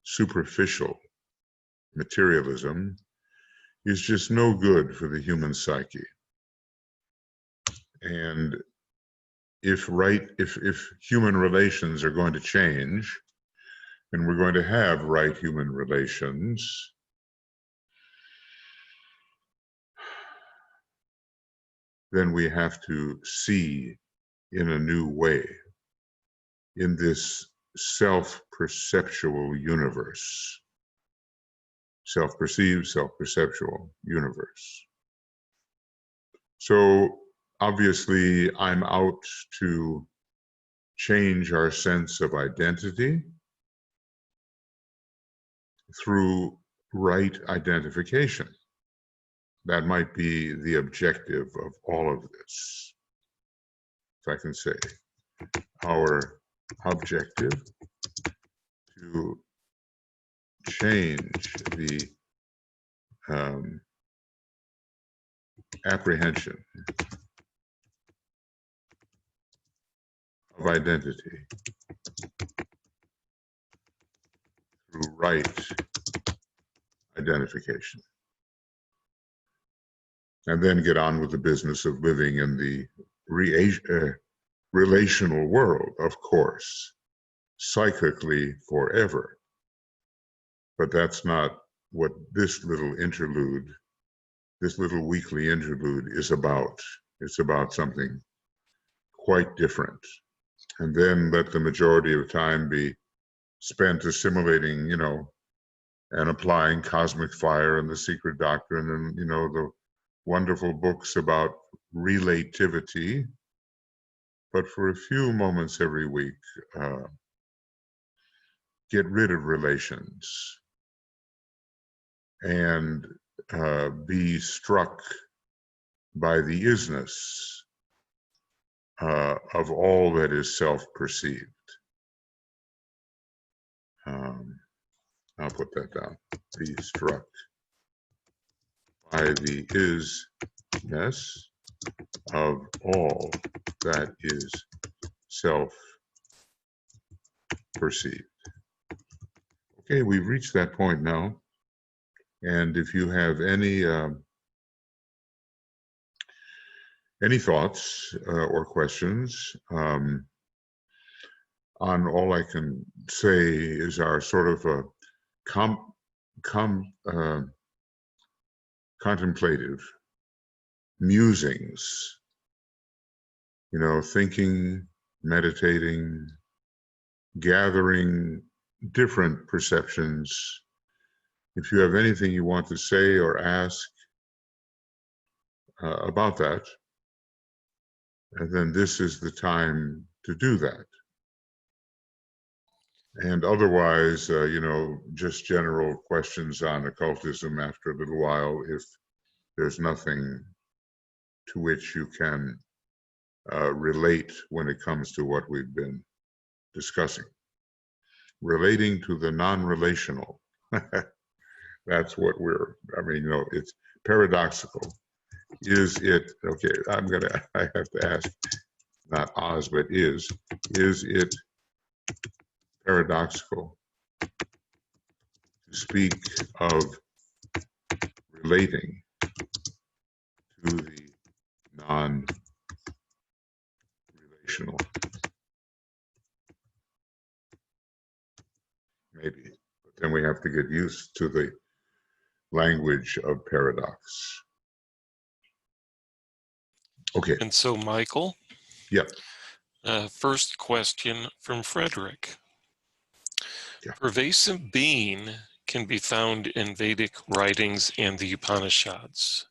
superficial materialism is just no good for the human psyche. And if human relations are going to change, and we're going to have right human relations, then we have to see in a new way, in this self-perceptual universe, self-perceived, self-perceptual universe. So obviously, I'm out to change our sense of identity through right identification. That might be the objective of all of this. If I can say, our objective to change the apprehension of identity through right identification. And then get on with the business of living in the relational world, of course, psychically forever. But that's not what this little interlude, this little weekly interlude is about. It's about something quite different. And then let the majority of time be spent assimilating, and applying Cosmic Fire and The Secret Doctrine and, the wonderful books about relativity. But for a few moments every week, get rid of relations and be struck by the isness of all that is self-perceived. I'll put that down. Be struck by the isness of all that is self-perceived. Okay, we've reached that point now. And if you have any thoughts or questions on all I can say is our sort of a contemplative musings, thinking, meditating, gathering different perceptions. If you have anything you want to say or ask about that, then this is the time to do that. And otherwise, just general questions on occultism after a little while, if there's nothing to which you can relate when it comes to what we've been discussing. Relating to the non-relational. That's what it's paradoxical. Is it, okay, I have to ask, not Oz, but is it paradoxical to speak of relating to the non-relational? Maybe, but then we have to get used to the language of paradox. Okay. And so, Michael, Yeah. first question from Frederick. Yeah. Pervasive being can be found in Vedic writings and the Upanishads.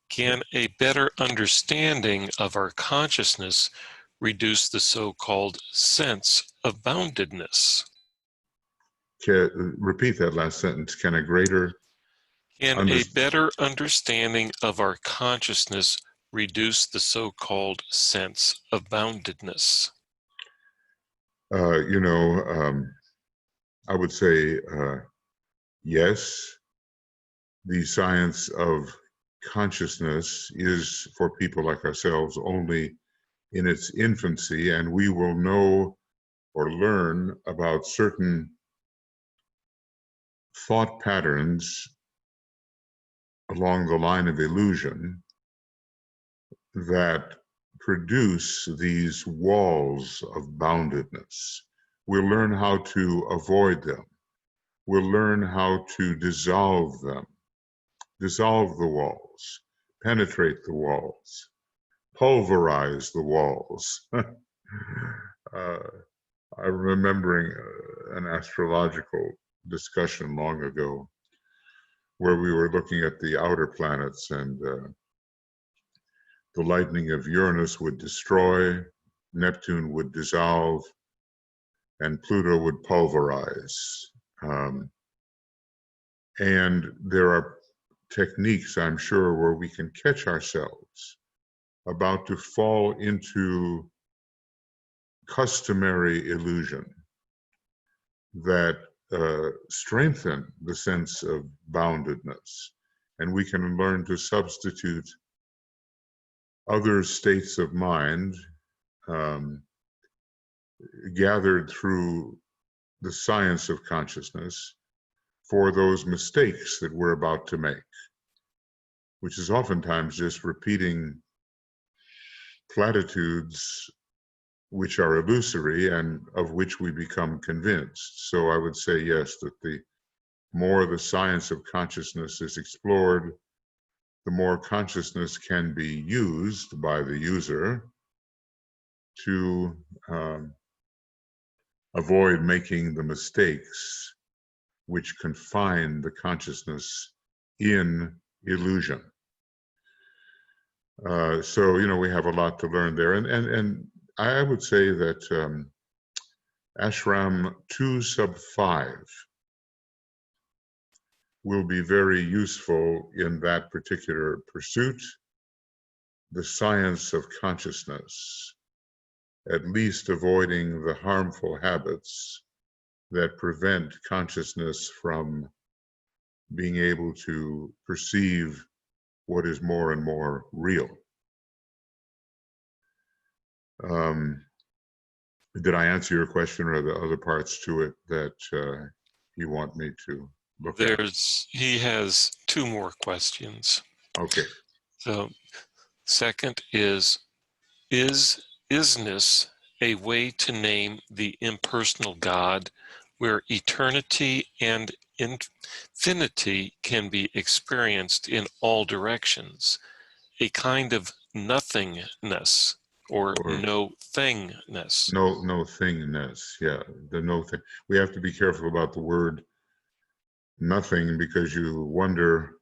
Can a better understanding of our consciousness reduce the so-called sense of boundedness? Repeat that last sentence. Can a greater Can a understand? better understanding of our consciousness reduce the so-called sense of boundedness? You know, I would say yes. The science of consciousness is for people like ourselves only in its infancy, and we will know or learn about certain thought patterns along the line of illusion that produce these walls of boundedness. We'll learn how to avoid them. We'll learn how to dissolve them, dissolve the walls, penetrate the walls, pulverize the walls. I'm remembering an astrological discussion long ago where we were looking at the outer planets, and the lightning of Uranus would destroy, Neptune would dissolve, and Pluto would pulverize. And there are techniques, I'm sure, where we can catch ourselves about to fall into customary illusion that strengthen the sense of boundedness. And we can learn to substitute other states of mind gathered through the science of consciousness for those mistakes that we're about to make, which is oftentimes just repeating platitudes which are illusory and of which we become convinced. So I would say yes, that the more the science of consciousness is explored, the more consciousness can be used by the user to avoid making the mistakes which confine the consciousness in illusion. So, you know, we have a lot to learn there. And I would say that ashram 2 sub 5 will be very useful in that particular pursuit, the science of consciousness, at least avoiding the harmful habits that prevent consciousness from being able to perceive what is more and more real. Did I answer your question, or are there other parts to it that you want me to look at? He has two more questions. Okay. So, second is isness a way to name the impersonal God where eternity and infinity can be experienced in all directions, a kind of nothingness or Or no thingness? no thingness. Yeah, the no thing. We have to be careful about the word nothing, because you wonder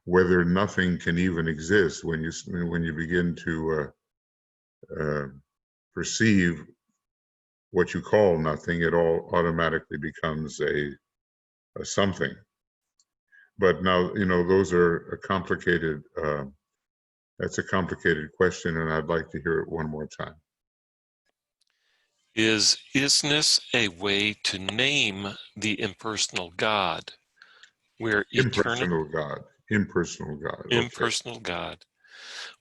whether nothing can even exist when you begin to perceive what you call nothing. It all automatically becomes a something. But now, you know, those are a complicated. That's a complicated question, and I'd like to hear it one more time. Is isness a way to name the impersonal God where eternity, Impersonal God. Impersonal God. Okay. impersonal God,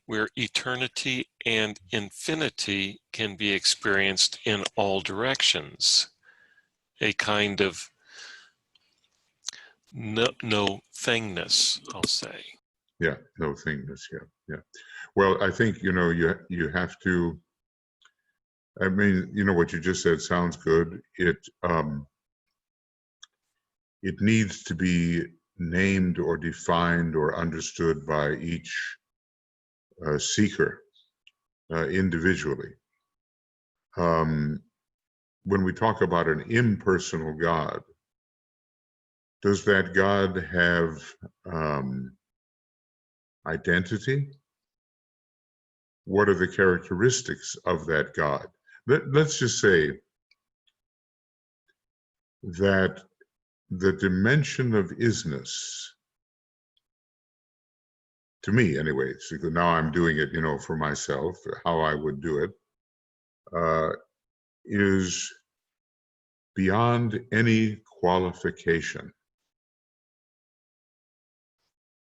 where eternity and infinity can be experienced in all directions, a kind of no thingness, I'll say. Yeah. No thingness. Yeah. Yeah. Well, I think, you know, you have to. I mean, you know, what you just said sounds good. It needs to be named or defined or understood by each seeker individually. When we talk about an impersonal God, does that God have identity? What are the characteristics of that God? Let's just say that the dimension of isness, to me anyway, so now I'm doing it, for myself, how I would do it, is beyond any qualification.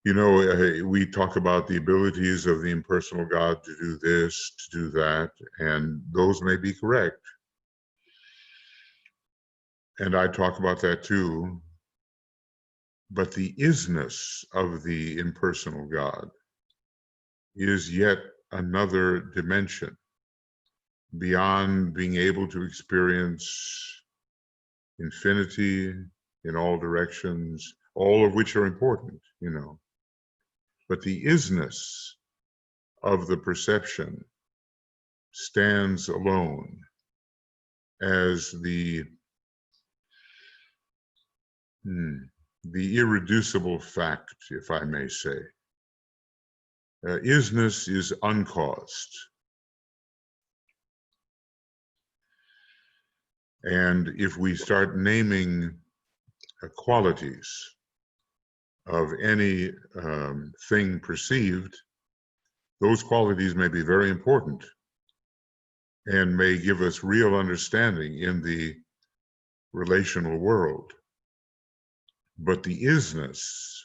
We talk about the abilities of the impersonal God to do this, to do that, and those may be correct. And I talk about that too. But the isness of the impersonal God is yet another dimension beyond being able to experience infinity in all directions, all of which are important, But the isness of the perception stands alone as the irreducible fact, if I may say. Isness is uncaused. And if we start naming qualities of any thing perceived, those qualities may be very important and may give us real understanding in the relational world. But the isness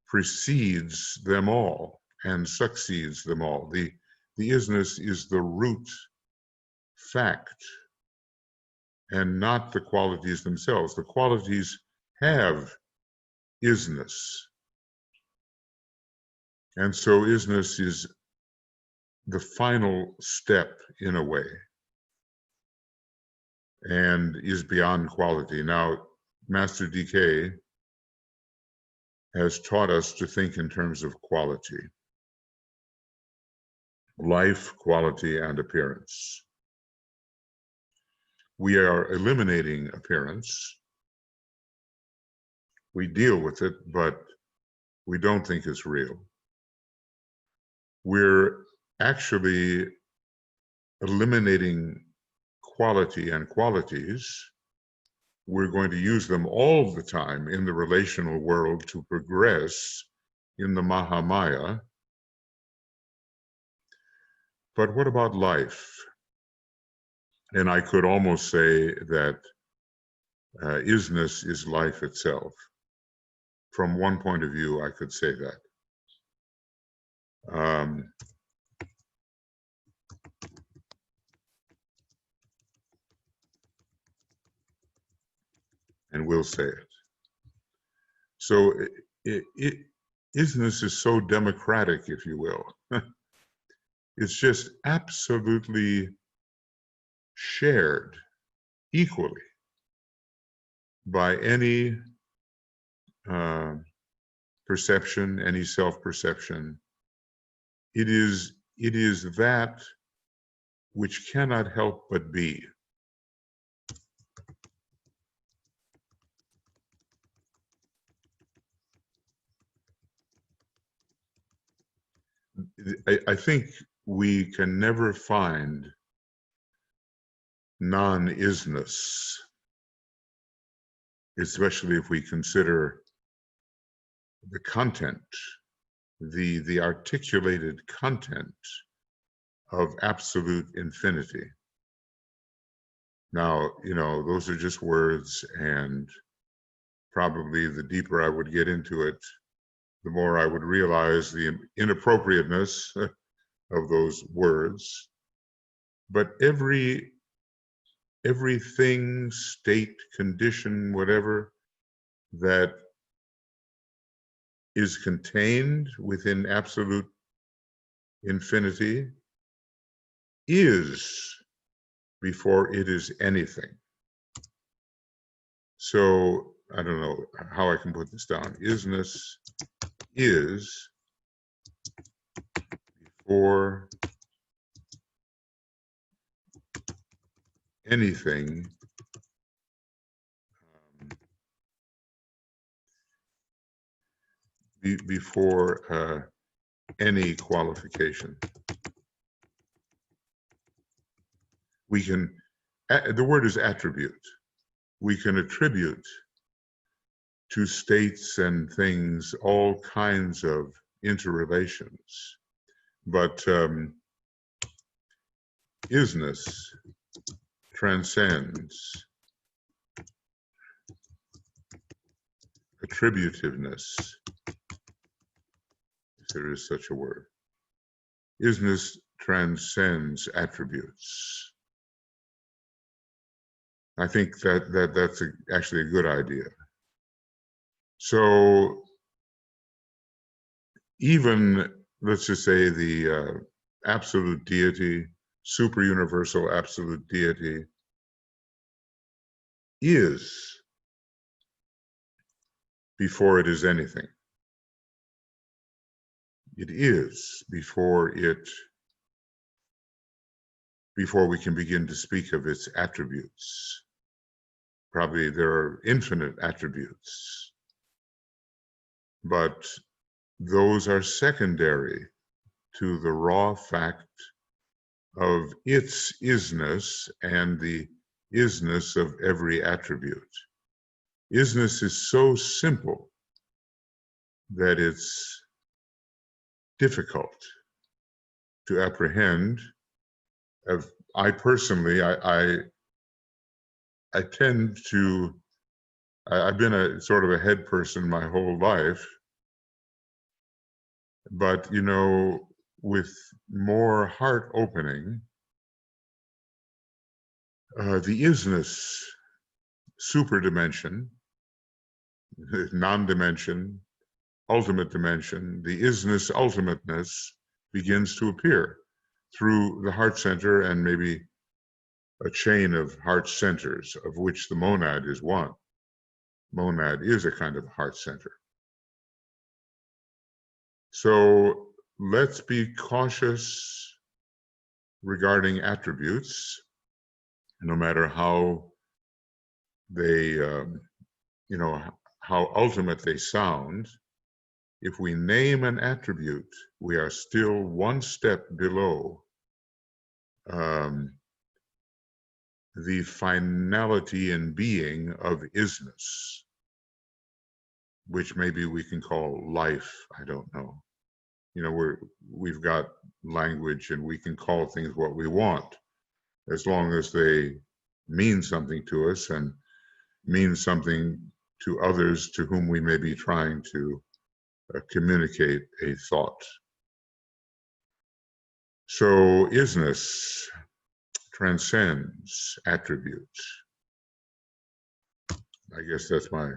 precedes them all and succeeds them all. The isness is the root fact and not the qualities themselves. The qualities have isness. And so isness is the final step in a way and is beyond quality. Now, Master DK has taught us to think in terms of quality. Life, quality, and appearance. We are eliminating appearance. We deal with it, but we don't think it's real. We're actually eliminating quality and qualities. We're going to use them all the time in the relational world to progress in the Mahamaya. But what about life? And I could almost say that isness is life itself. From one point of view, I could say that. And we'll say it. So isness is so democratic, if you will. It's just absolutely shared equally by any perception, any self-perception. It is that which cannot help but be. I think we can never find non-isness, especially if we consider the content, the articulated content of absolute infinity. Now, those are just words, and probably the deeper I would get into it, the more I would realize the inappropriateness of those words. But everything, state, condition, whatever, that is contained within absolute infinity is before it is anything. So I don't know how I can put this down. Isness is before anything before any qualification. We can, the word is attribute. We can attribute to states and things all kinds of interrelations, but isness transcends attributiveness, if there is such a word. Isness transcends attributes. I think that's actually a good idea. So even, let's just say, the absolute deity, super universal absolute deity, is before it is anything. It is before we can begin to speak of its attributes. Probably there are infinite attributes, but those are secondary to the raw fact of its isness and the isness of every attribute. Isness is so simple that it's difficult to apprehend. I personally, I tend to, I've been a sort of a head person my whole life, but you know, with more heart opening, the isness super dimension, non-dimension, ultimate dimension, the isness ultimateness begins to appear through the heart center and maybe a chain of heart centers, of which the monad is one. Monad is a kind of heart center. So let's be cautious regarding attributes, no matter how they, you know, how ultimate they sound. If we name an attribute, we are still one step below the finality and being of isness, which maybe we can call life. I don't know. You know, we've got language and we can call things what we want, as long as they mean something to us and mean something to others to whom we may be trying to communicate a thought. So isness transcends attributes. I guess that's my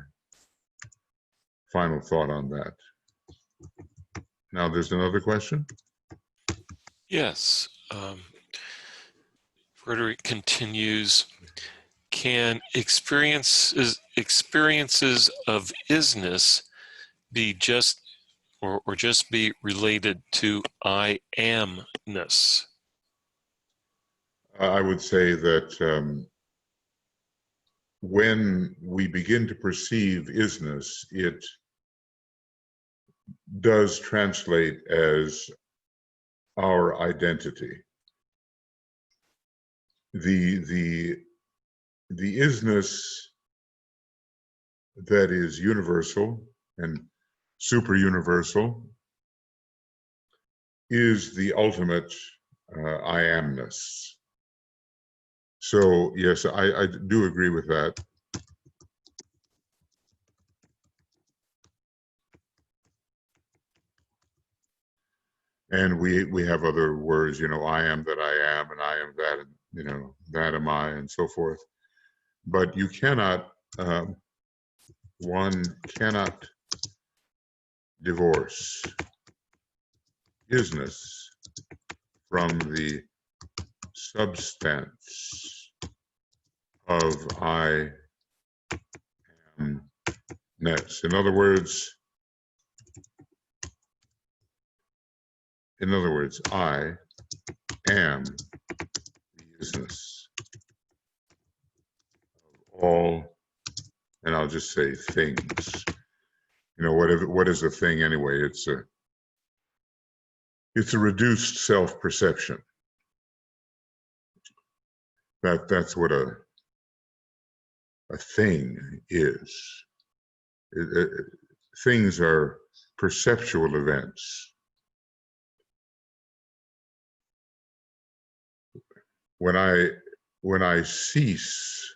final thought on that. Now there's another question. Yes. Frederick continues, can experiences of isness be just or just be related to I amness? I would say that when we begin to perceive isness, it does translate as our identity. The isness that is universal and super universal is the ultimate I amness. So yes, I do agree with that. And we have other words, you know, I am that I am, and I am that, you know, that am I, and so forth. But you cannot, one cannot divorce isness from the substance of I amness. In other words, in other words, I am the isness of all, and I'll just say things. You know, what is a thing anyway? It's a reduced self-perception. That's what a thing is. Things are perceptual events. When I cease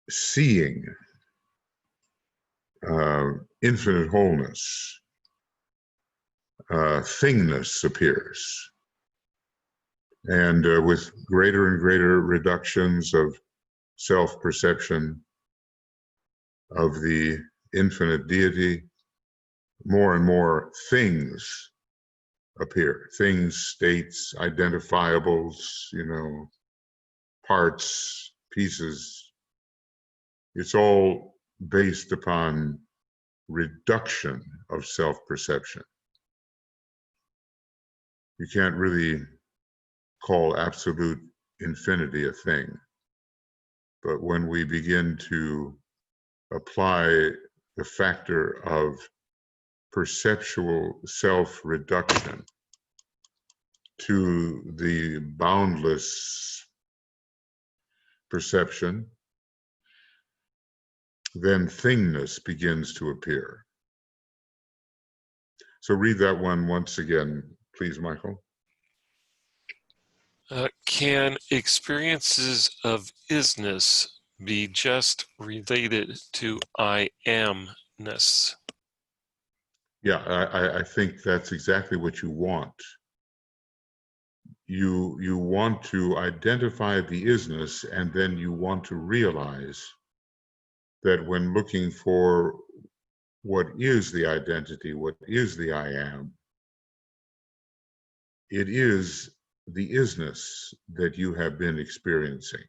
seeing infinite wholeness, thingness appears. And with greater and greater reductions of self-perception of the infinite deity, more and more things appear. Things, states, identifiables, you know, parts, pieces. It's all based upon reduction of self-perception. You can't really call absolute infinity a thing. But when we begin to apply the factor of perceptual self-reduction to the boundless perception, then thingness begins to appear. So read that one once again, please, Michael. Can experiences of isness be just related to I amness? Yeah, I think that's exactly what you want. You want to identify the isness, and then you want to realize that when looking for what is the identity, what is the I am, it is the isness that you have been experiencing.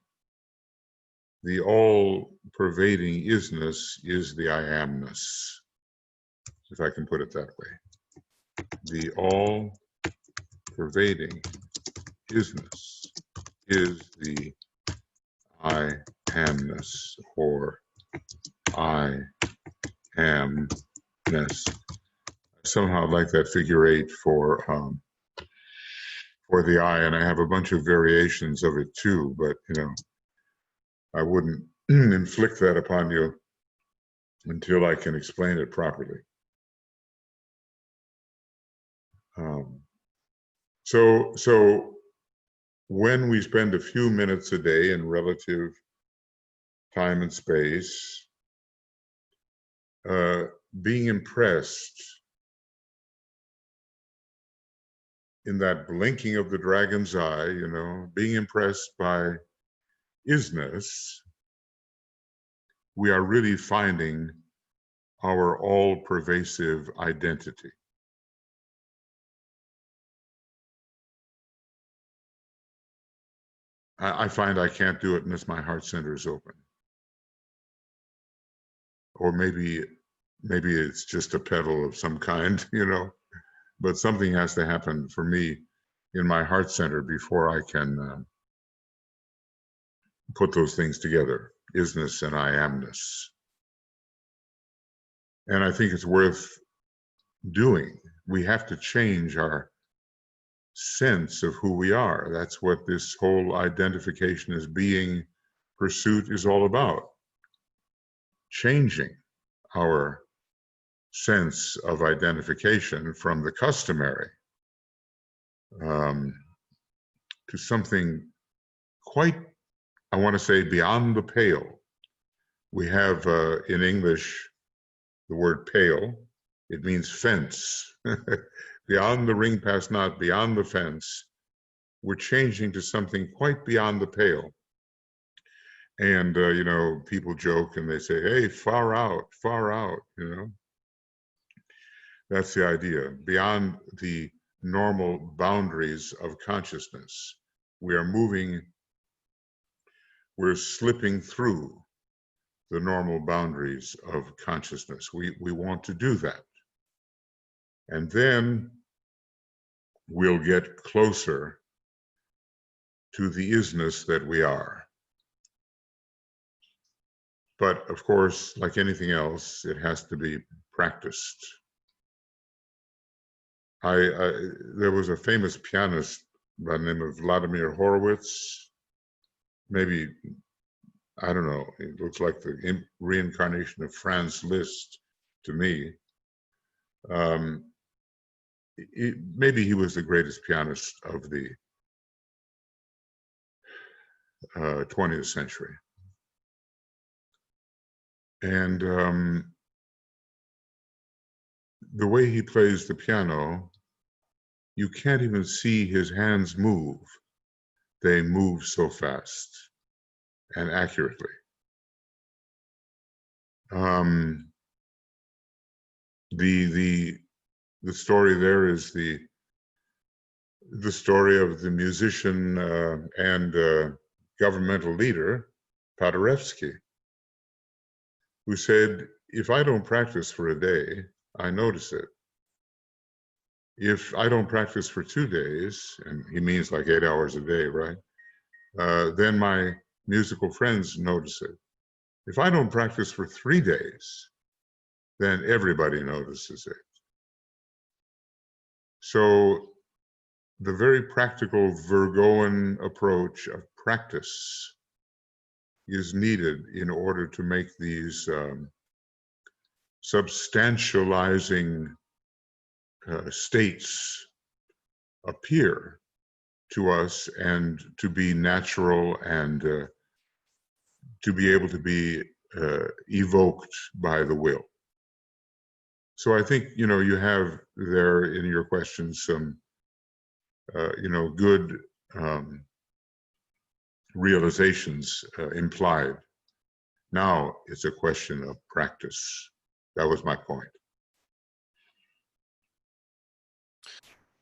The all-pervading isness is the I amness, if I can put it that way. The all-pervading isness is the I amness, or I amness. Somehow I like that figure 8 for the I, and I have a bunch of variations of it too, but you know, I wouldn't inflict that upon you until I can explain it properly. So when we spend a few minutes a day in relative time and space, being impressed in that blinking of the dragon's eye, you know, being impressed by isness, we are really finding our all-pervasive identity. I find I can't do it unless my heart center is open. Or maybe it's just a pedal of some kind, you know, but something has to happen for me in my heart center before I can put those things together, isness and I amness. And I think it's worth doing. We have to change our sense of who we are. That's what this whole identification as being pursuit is all about. Changing our sense of identification from the customary to something quite, I want to say, beyond the pale. We have in English the word pale. It means fence. Beyond the ring past not, beyond the fence. We're changing to something quite beyond the pale. And, you know, people joke and they say, hey, far out, you know. That's the idea. Beyond the normal boundaries of consciousness, we are moving, we're slipping through the normal boundaries of consciousness. We want to do that. And then we'll get closer to the isness that we are. But of course, like anything else, it has to be practiced. There was a famous pianist by the name of Vladimir Horowitz. Maybe, I don't know, it looks like the reincarnation of Franz Liszt to me. Maybe he was the greatest pianist of the 20th century. And the way he plays the piano, you can't even see his hands move. They move so fast and accurately. The story there is the story of the musician and governmental leader, Paderewski, who said, if I don't practice for a day, I notice it. If I don't practice for 2 days, and he means like 8 hours a day, right? Then my musical friends notice it. If I don't practice for 3 days, then everybody notices it. So the very practical Virgoan approach of practice is needed in order to make these substantializing states appear to us and to be natural and to be able to be evoked by the will. So I think, you have there in your question some, good realizations implied. Now it's a question of practice. That was my point.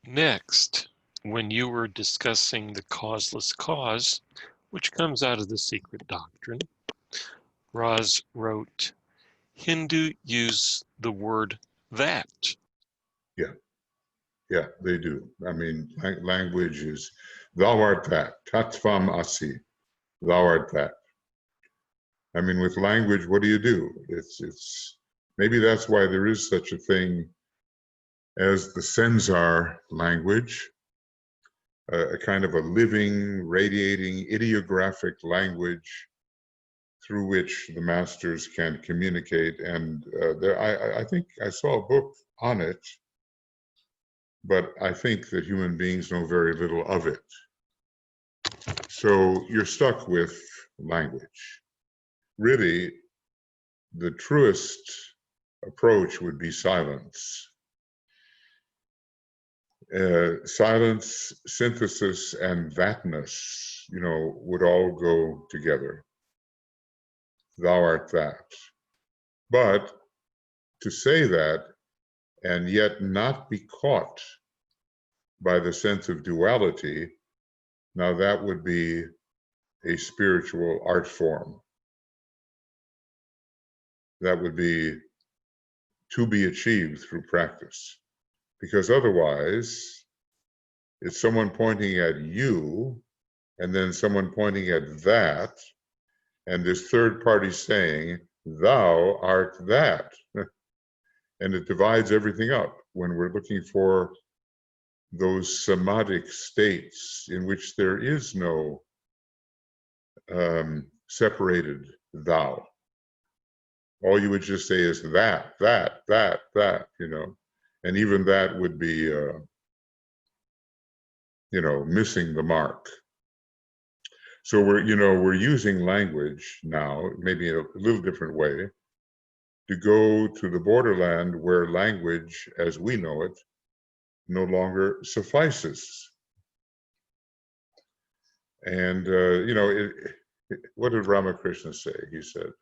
Next, when you were discussing the causeless cause, which comes out of the secret doctrine, Roz wrote, Hindu use the word that. Yeah, they do. I mean, language is, thou art that, tattvam asi, thou art that. I mean, with language, what do? It's maybe that's why there is such a thing as the Senzar language, a kind of a living, radiating, ideographic language through which the masters can communicate. And I think I saw a book on it, but I think that human beings know very little of it. So you're stuck with language. Really, the truest approach would be silence. Silence, synthesis, and thatness, would all go together. Thou art that. But to say that and yet not be caught by the sense of duality, now that would be a spiritual art form. That would be to be achieved through practice. Because otherwise, it's someone pointing at you, and then someone pointing at that, and this third party saying, thou art that. And it divides everything up when we're looking for those samadhic states in which there is no separated thou. All you would just say is that, and even that would be, missing the mark. So we're using language now, maybe in a little different way, to go to the borderland where language, as we know it, no longer suffices. And, what did Ramakrishna say? He said,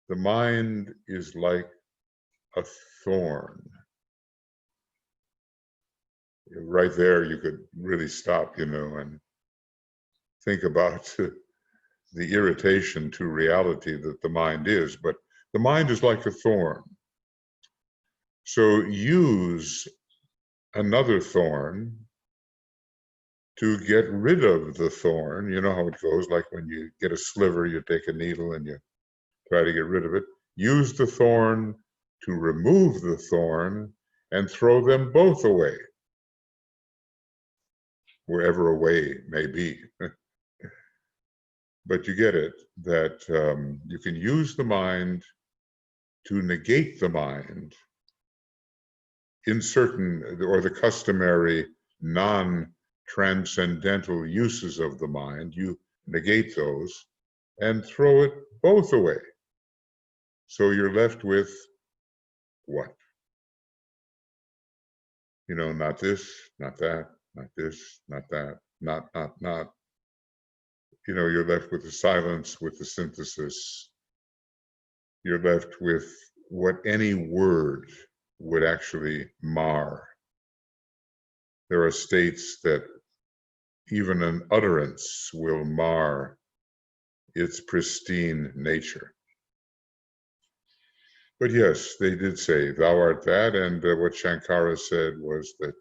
the mind is like a thorn. Right there, you could really stop, and think about the irritation to reality that the mind is. But the mind is like a thorn. So use another thorn to get rid of the thorn. You know how it goes, like when you get a sliver, you take a needle and you try to get rid of it. Use the thorn to remove the thorn and throw them both away, wherever away may be. But you get it, that you can use the mind to negate the mind in certain, or the customary non-transcendental uses of the mind. You negate those and throw it both away. So you're left with what? You know, not this, not that, not this, not that, not. You know, you're left with the silence, with the synthesis. You're left with what any word would actually mar. There are states that even an utterance will mar its pristine nature. But yes, they did say, thou art that, and what Shankara said was that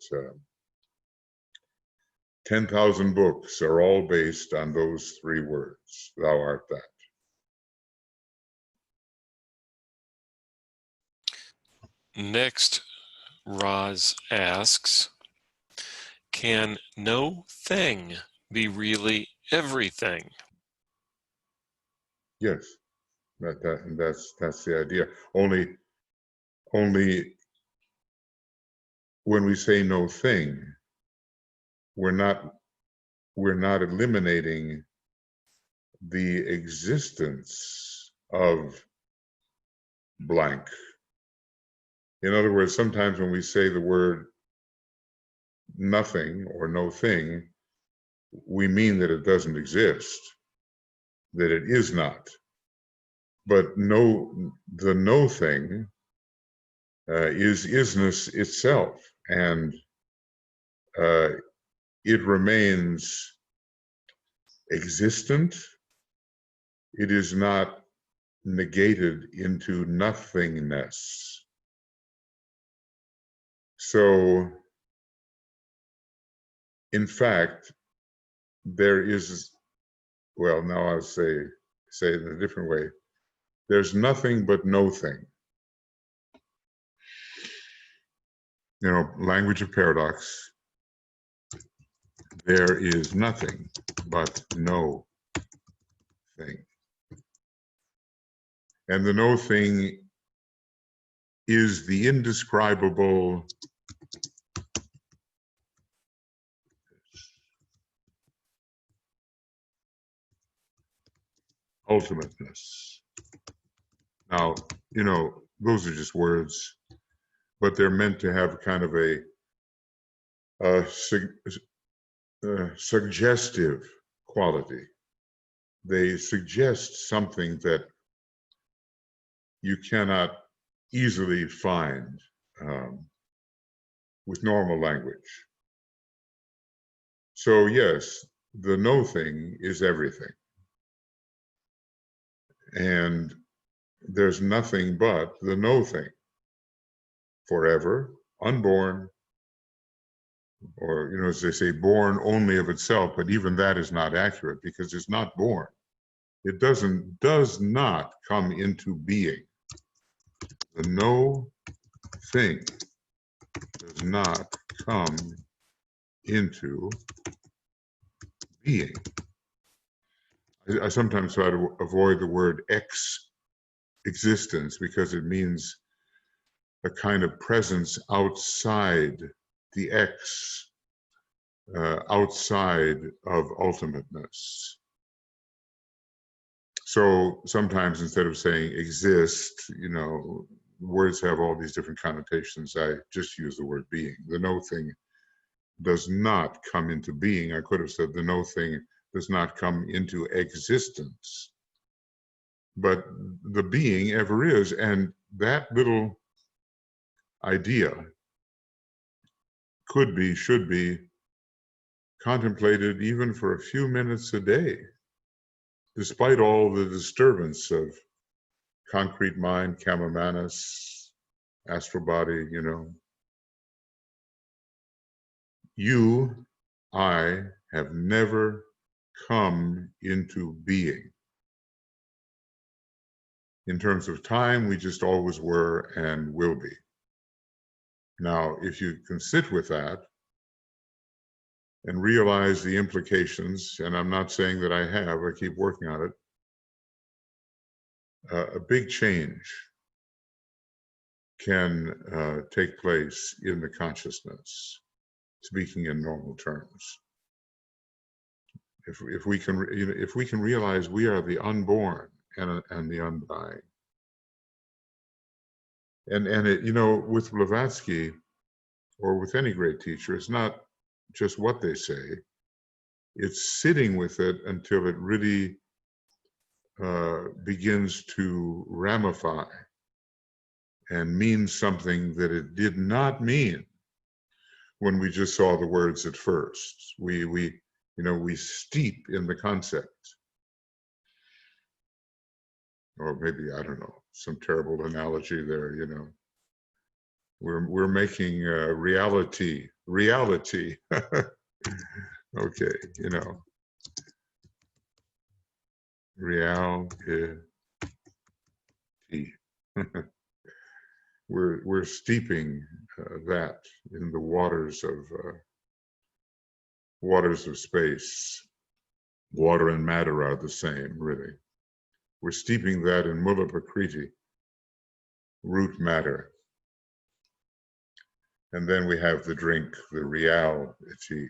10,000 books are all based on those three words, thou art that. Next, Roz asks, can no thing be really everything? Yes, that's the idea. Only when we say no thing, we're not eliminating the existence of blank. In other words, sometimes when we say the word nothing or no thing, we mean that it doesn't exist, that it is not. But the no thing is isness itself, and it remains existent. It is not negated into nothingness. So, in fact, there is, well, now I'll say it in a different way. There's nothing but no thing. You know, language of paradox. There is nothing but no thing. And the no thing is the indescribable ultimateness. Now, you know, those are just words, but they're meant to have kind of a suggestive quality. They suggest something that you cannot easily find with normal language. So yes, the no thing is everything. And there's nothing but the no thing. Forever, unborn, or, you know, as they say, born only of itself, but even that is not accurate because it's not born. It does not come into being. The no thing does not come into being. I sometimes try to avoid the word existence because it means a kind of presence outside the X, outside of ultimateness. So sometimes instead of saying exist, you know, words have all these different connotations. I just use the word being. The no thing does not come into being. I could have said the no thing does not come into existence. But the being ever is, and that little idea could be, should be contemplated even for a few minutes a day, despite all the disturbance of concrete mind, Kamamanus, astral body, you, I, have never come into being. In terms of time, we just always were and will be. Now, if you can sit with that and realize the implications, and I'm not saying that I have, I keep working on it, a big change can take place in the consciousness, speaking in normal terms. If we can realize we are the unborn and the undying, and it, with Blavatsky or with any great teacher, it's not just what they say; it's sitting with it until it really begins to ramify and mean something that it did not mean when we just saw the words at first. We steep in the concept. Or maybe, I don't know, some terrible analogy there, We're making reality. Okay, reality. We're steeping that in the waters of space. Water and matter are the same, really. We're steeping that in Mula Prakriti, root matter. And then we have the drink, the reality,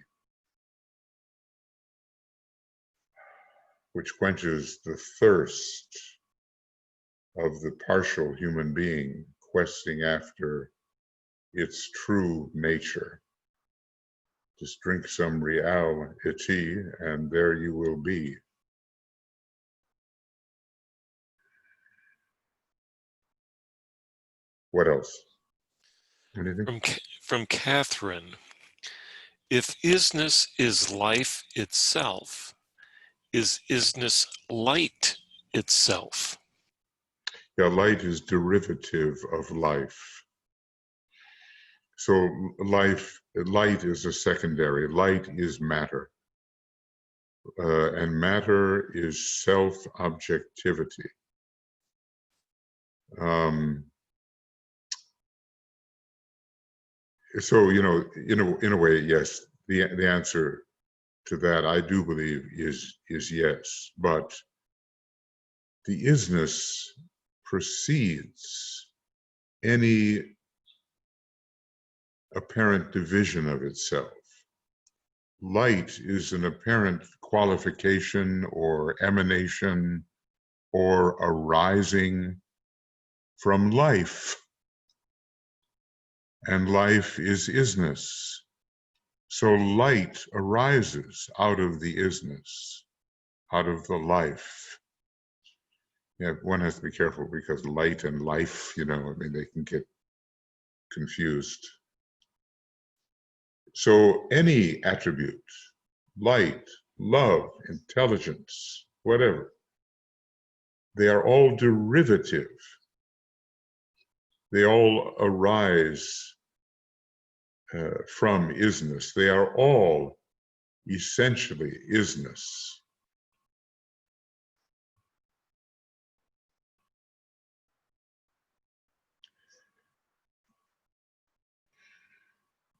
which quenches the thirst of the partial human being questing after its true nature. Just drink some reality and there you will be. What else? Anything? From Catherine, if isness is life itself, is isness light itself? Yeah, light is derivative of life. So light is a secondary. Light is matter. And matter is self-objectivity. So, in a way, yes, the answer to that, I do believe, is yes. But the isness precedes any apparent division of itself. Light is an apparent qualification or emanation or arising from life. And life is isness. So light arises out of the isness, out of the life. Yeah, one has to be careful because light and life, they can get confused. So any attribute, light, love, intelligence, whatever, they are all derivative. They all arise from isness. They are all essentially isness.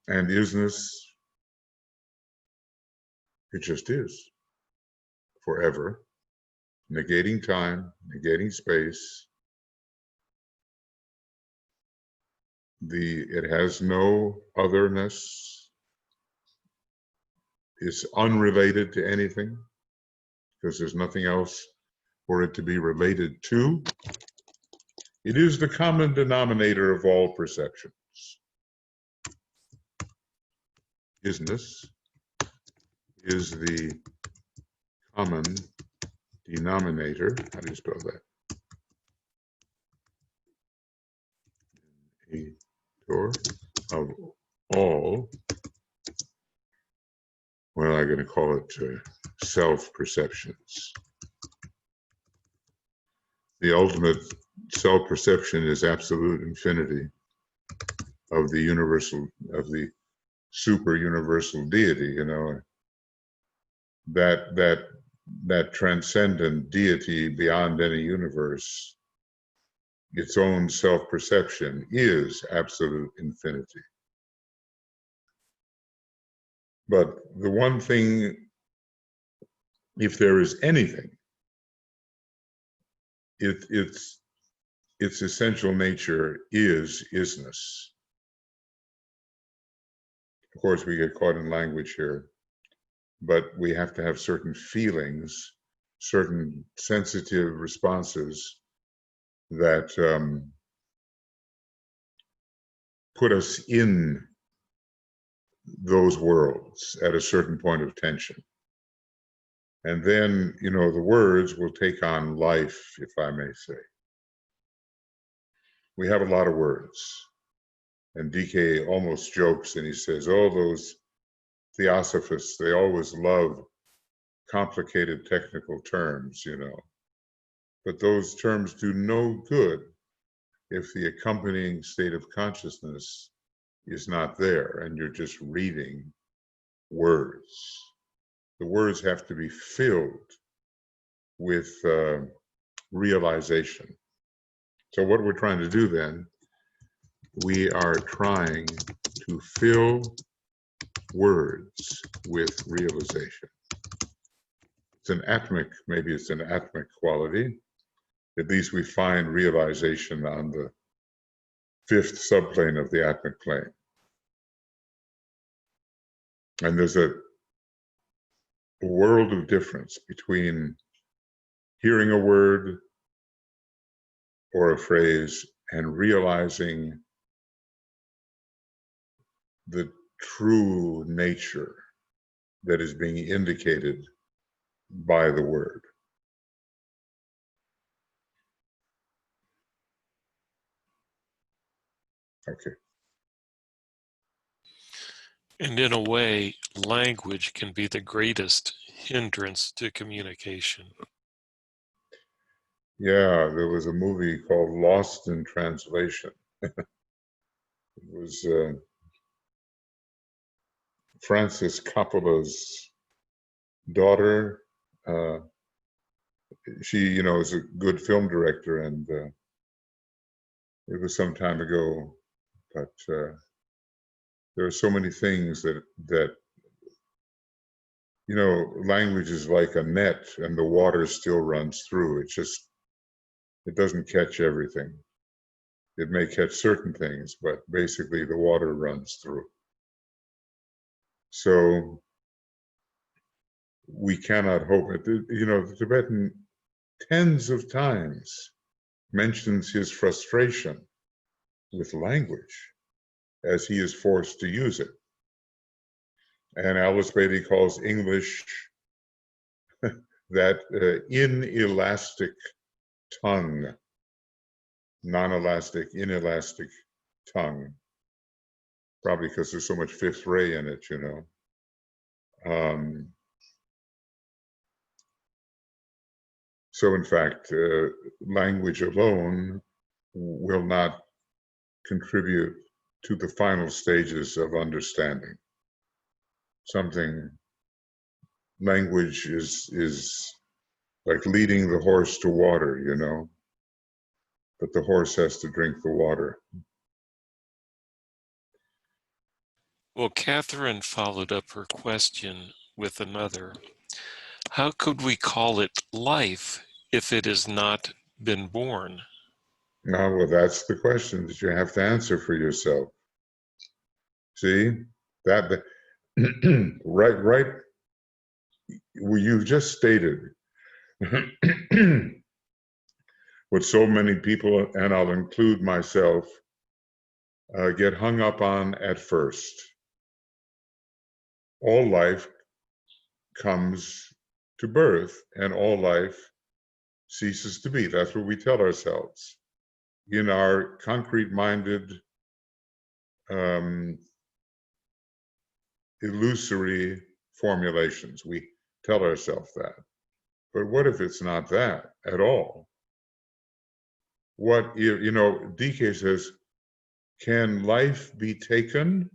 And isness, it just is, forever, negating time, negating space. It has no otherness. It's unrelated to anything because there's nothing else for it to be related to. It is the common denominator of all perceptions. Isness is the common denominator. How do you spell that? Of all, well, I'm going to call it self-perceptions. The ultimate self-perception is absolute infinity. of the universal, of the super universal deity, that transcendent deity beyond any universe, its own self-perception is absolute infinity. But the one thing, if there is anything, its essential nature is isness. Of course, we get caught in language here, but we have to have certain feelings, certain sensitive responses that put us in those worlds at a certain point of tension. And then, the words will take on life, if I may say. We have a lot of words. And DK almost jokes and he says, oh, those theosophists, they always love complicated technical terms, But those terms do no good if the accompanying state of consciousness is not there and you're just reading words. The words have to be filled with realization. So what we're trying to do then, we are trying to fill words with realization. Maybe it's an atmic quality. At least we find realization on the fifth subplane of the atmic plane. And there's a world of difference between hearing a word or a phrase and realizing the true nature that is being indicated by the word. Okay. And in a way, language can be the greatest hindrance to communication. Yeah, there was a movie called Lost in Translation. It was Francis Coppola's daughter. She, is a good film director, and it was some time ago, but there are so many things that language is like a net and the water still runs through. It doesn't catch everything. It may catch certain things, but basically the water runs through. So we cannot hope. The Tibetan tens of times mentions his frustration with language as he is forced to use it. And Alice Beatty calls English that inelastic tongue, non-elastic, inelastic tongue, probably because there's so much fifth ray in it, So in fact, language alone will not contribute to the final stages of understanding. Language is like leading the horse to water, but the horse has to drink the water. Well, Catherine followed up her question with another. How could we call it life if it has not been born? Well, that's the question that you have to answer for yourself. See, that right. Well, you've just stated what so many people, and I'll include myself, get hung up on at first. All life comes to birth, and all life ceases to be. That's what we tell ourselves in our concrete-minded, illusory formulations. We tell ourselves that. But what if it's not that at all? What if, DK says, can life be taken?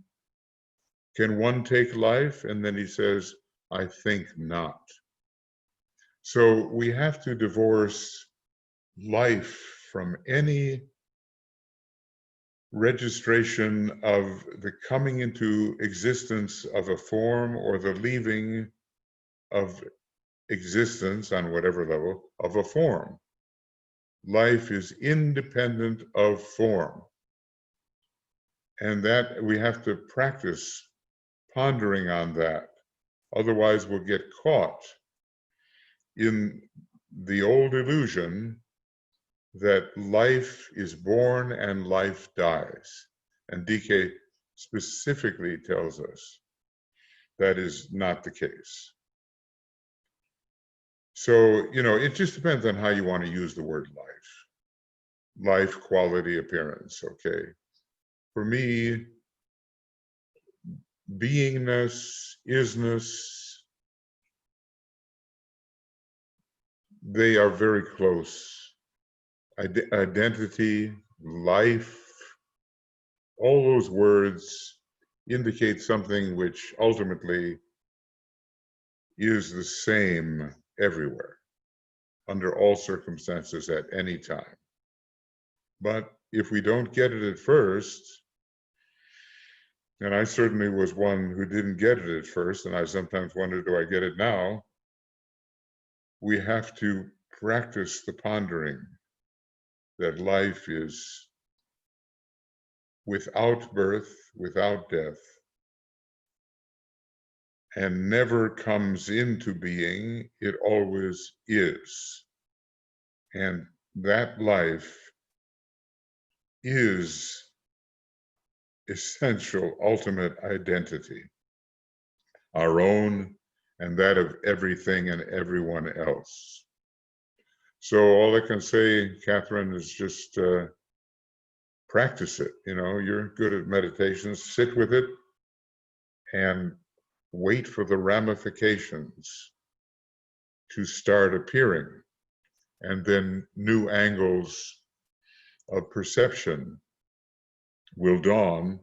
Can one take life? And then he says, I think not. So we have to divorce life from any registration of the coming into existence of a form or the leaving of existence on whatever level of a form. Life is independent of form. And that we have to practice pondering on that. Otherwise, we'll get caught in the old illusion that life is born and life dies. And DK specifically tells us that is not the case. So, it just depends on how you want to use the word life, quality, appearance, okay? For me, beingness, isness, they are very close. Identity, life, all those words indicate something which ultimately is the same everywhere, under all circumstances, at any time. But if we don't get it at first, and I certainly was one who didn't get it at first, and I sometimes wonder, do I get it now? We have to practice the pondering that life is without birth, without death, and never comes into being. It always is. And that life is essential, ultimate identity, our own and that of everything and everyone else. So all I can say, Catherine, is just practice it. You're good at meditation. Sit with it and wait for the ramifications to start appearing. And then new angles of perception will dawn,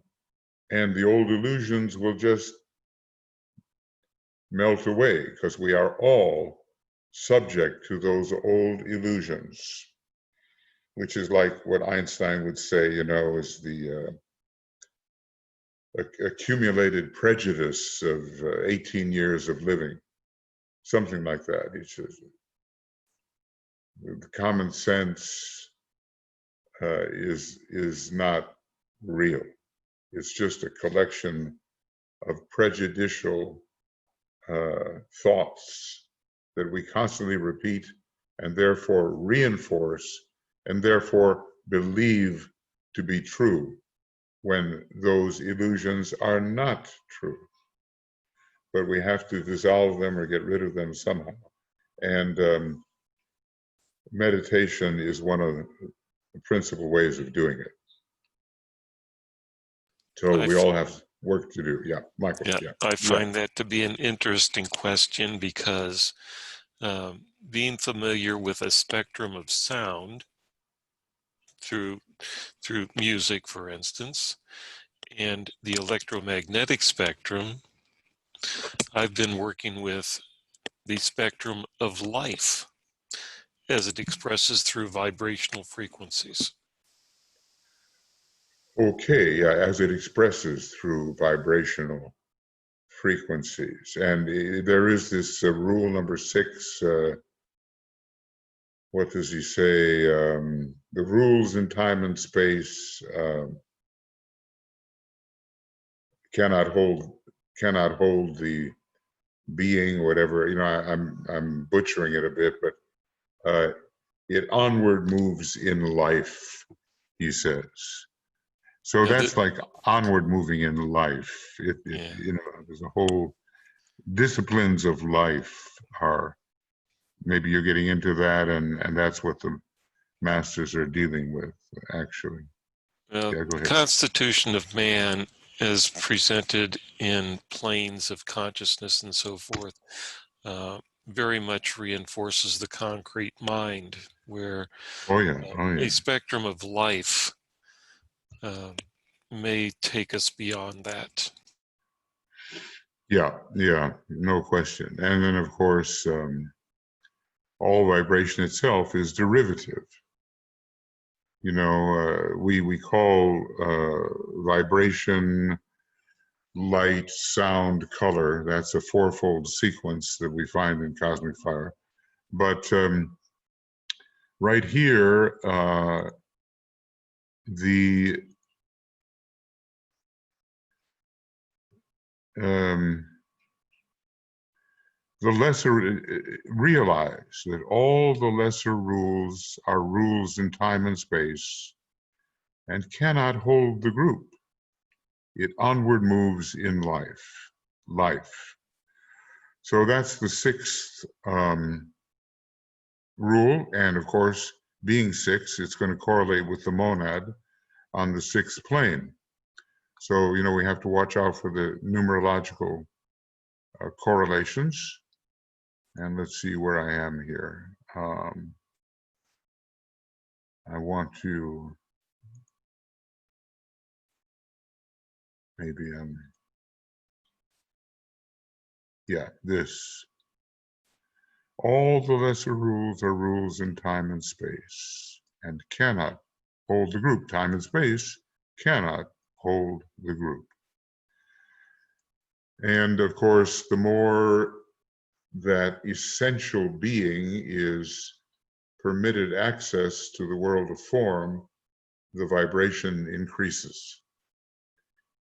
and the old illusions will just melt away, because we are all subject to those old illusions, which is like what Einstein would say, is the accumulated prejudice of 18 years of living, something like that. He says, the common sense is not real. It's just a collection of prejudicial thoughts that we constantly repeat and therefore reinforce and therefore believe to be true when those illusions are not true. But we have to dissolve them or get rid of them somehow. And meditation is one of the principal ways of doing it. So we all have work to do. Yeah, Michael. Yeah, I find that to be an interesting question, because being familiar with a spectrum of sound through music, for instance, and the electromagnetic spectrum, I've been working with the spectrum of life as it expresses through vibrational frequencies. Okay, yeah, as it expresses through vibrational frequencies. And there is this rule number 6. What does he say? The rules in time and space cannot hold the being, whatever. I'm butchering it a bit, but it onward moves in life, he says. So that's like onward moving in life. There's a whole disciplines of life are, maybe you're getting into that, and that's what the masters are dealing with, actually. Well, Yeah, go the ahead. constitution of man, as presented in planes of consciousness and so forth, very much reinforces the concrete mind, where Oh yeah. a spectrum of life may take us beyond that. Yeah, no question. And then, of course, all vibration itself is derivative. You know, we call vibration light, sound, color. That's a fourfold sequence that we find in cosmic fire. But right here, the lesser, realize that all the lesser rules are rules in time and space and cannot hold the group. It onward moves in life. So that's the sixth rule. And of course, being six, it's going to correlate with the monad on the sixth plane. So, you know, we have to watch out for the numerological correlations. And let's see where I am here. I want to, maybe this. All the lesser rules are rules in time and space and cannot hold the group. Time and space cannot hold the group. And of course, the more that essential being is permitted access to the world of form, the vibration increases.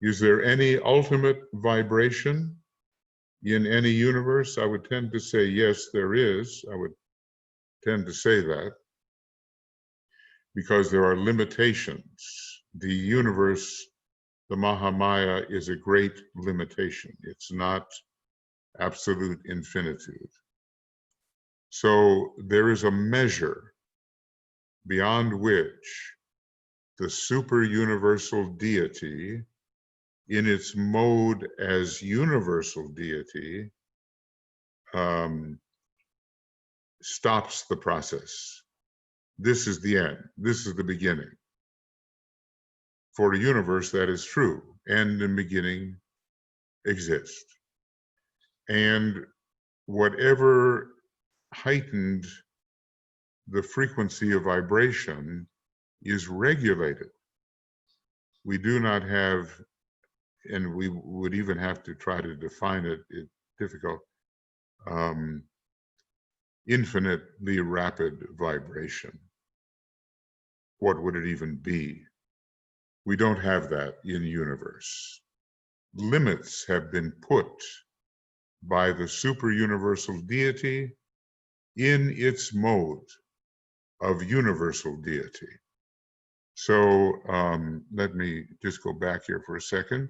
Is there any ultimate vibration in any universe? I would tend to say yes, there is. I would tend to say that because there are limitations. The universe, the Mahamaya, is a great limitation. It's not absolute infinitude. So there is a measure beyond which the super universal deity, in its mode as universal deity, stops the process. This is the end. This is the beginning. For the universe, that is true. End and beginning exist. And whatever heightened the frequency of vibration is regulated. We do not have, and we would even have to try to define it, it's difficult, infinitely rapid vibration. What would it even be? We don't have that in the universe. Limits have been put by the super universal deity in its mode of universal deity. So let me just go back here for a second.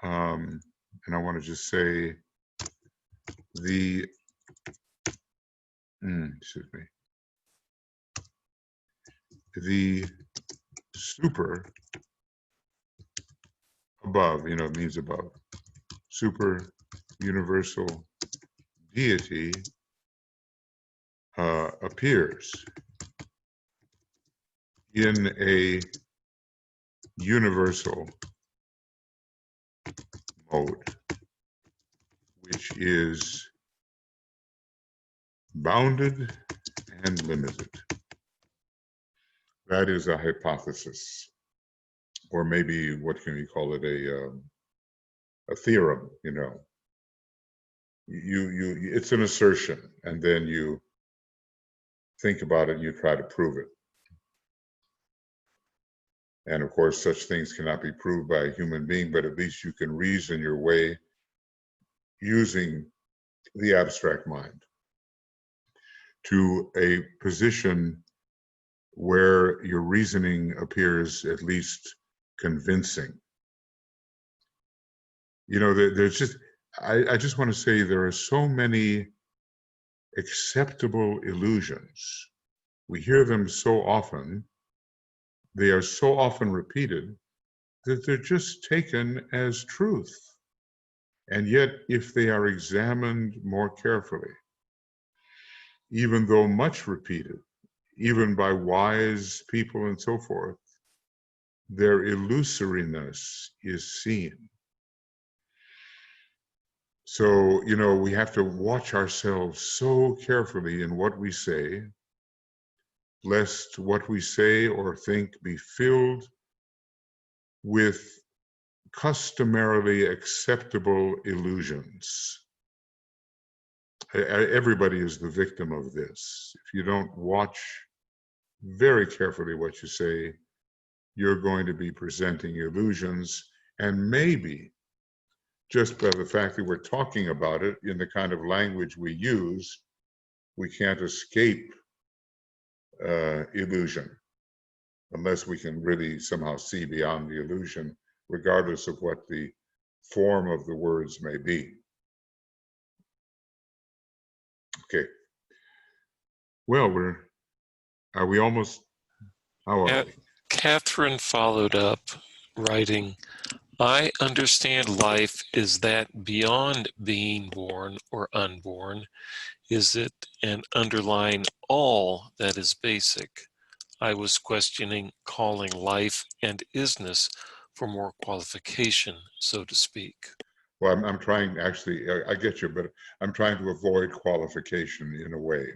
And I want to just say the, excuse me, the super above, you know, it means above, super universal deity appears in a universal mode, which is bounded and limited. That is a hypothesis, or maybe what can we call it, a theorem, you know. It's an assertion, and then you think about it and you try to prove it. And of course, such things cannot be proved by a human being, but at least you can reason your way using the abstract mind to a position where your reasoning appears at least convincing. You know, there's just, I just want to say there are so many acceptable illusions. We hear them so often, they are so often repeated that they're just taken as truth. And yet, if they are examined more carefully, even though much repeated, even by wise people and so forth, their illusoriness is seen. So, we have to watch ourselves so carefully in what we say, lest what we say or think be filled with customarily acceptable illusions. Everybody is the victim of this. If you don't watch very carefully what you say, you're going to be presenting illusions, and maybe just by the fact that we're talking about it in the kind of language we use, we can't escape illusion unless we can really somehow see beyond the illusion, regardless of what the form of the words may be. Okay. Well, are we almost, how are we? Catherine followed up, writing, I understand life is that beyond being born or unborn, is it, and underlying all that is basic. I was questioning calling life and isness for more qualification, so to speak. Well, I'm trying, actually, I get you, but I'm trying to avoid qualification in a way.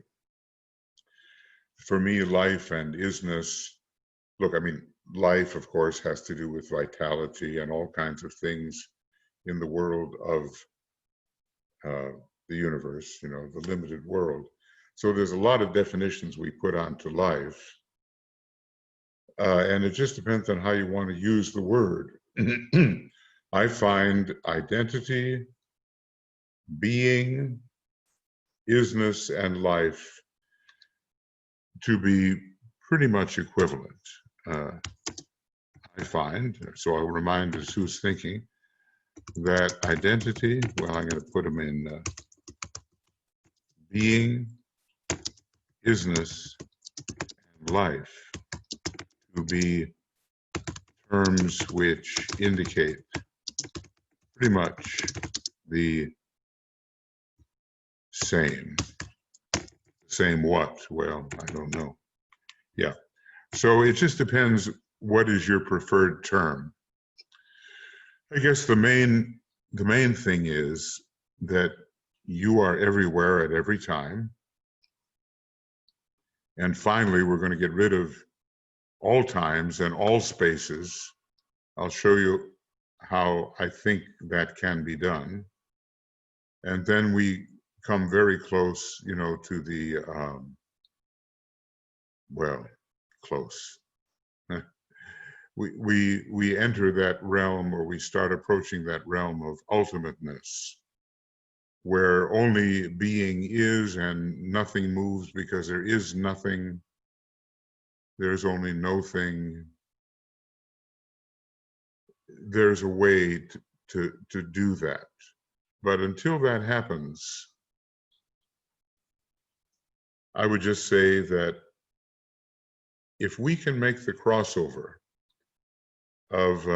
For me, life and isness, look, I mean, life, of course, has to do with vitality and all kinds of things in the world of the universe, the limited world. So there's a lot of definitions we put onto life. And it just depends on how you want to use the word. I find identity, being, isness, and life to be pretty much equivalent. I find, so I'll remind us who's thinking, that identity, well, I'm going to put them in being, isnness, and life to be terms which indicate pretty much the same. Same what? Well, I don't know. Yeah. So it just depends what is your preferred term. I guess the main thing is that you are everywhere at every time. And finally, we're going to get rid of all times and all spaces. I'll show you how I think that can be done. And then we come very close, to the, well, close. We enter that realm, or we start approaching that realm of ultimateness, where only being is and nothing moves because there is nothing. There's only no thing. There's a way to do that. But until that happens, I would just say that if we can make the crossover of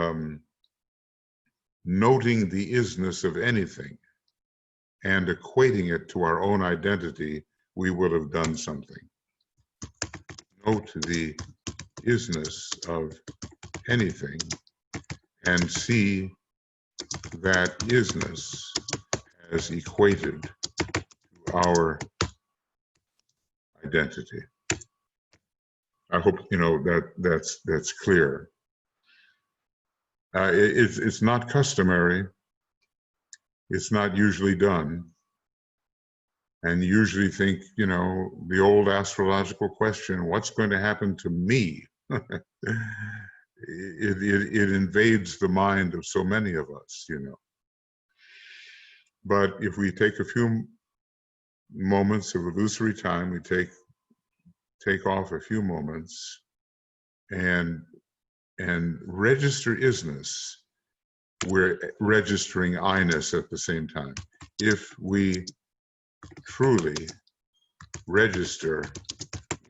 noting the isness of anything and equating it to our own identity, we will have done something. Note the isness of anything and see that isness as equated to our identity. I hope that's clear. It's not customary. It's not usually done. And you usually think, the old astrological question, what's going to happen to me? It invades the mind of so many of us, But if we take a few moments of illusory time, we take off a few moments and register isness, we're registering I-ness at the same time. If we truly register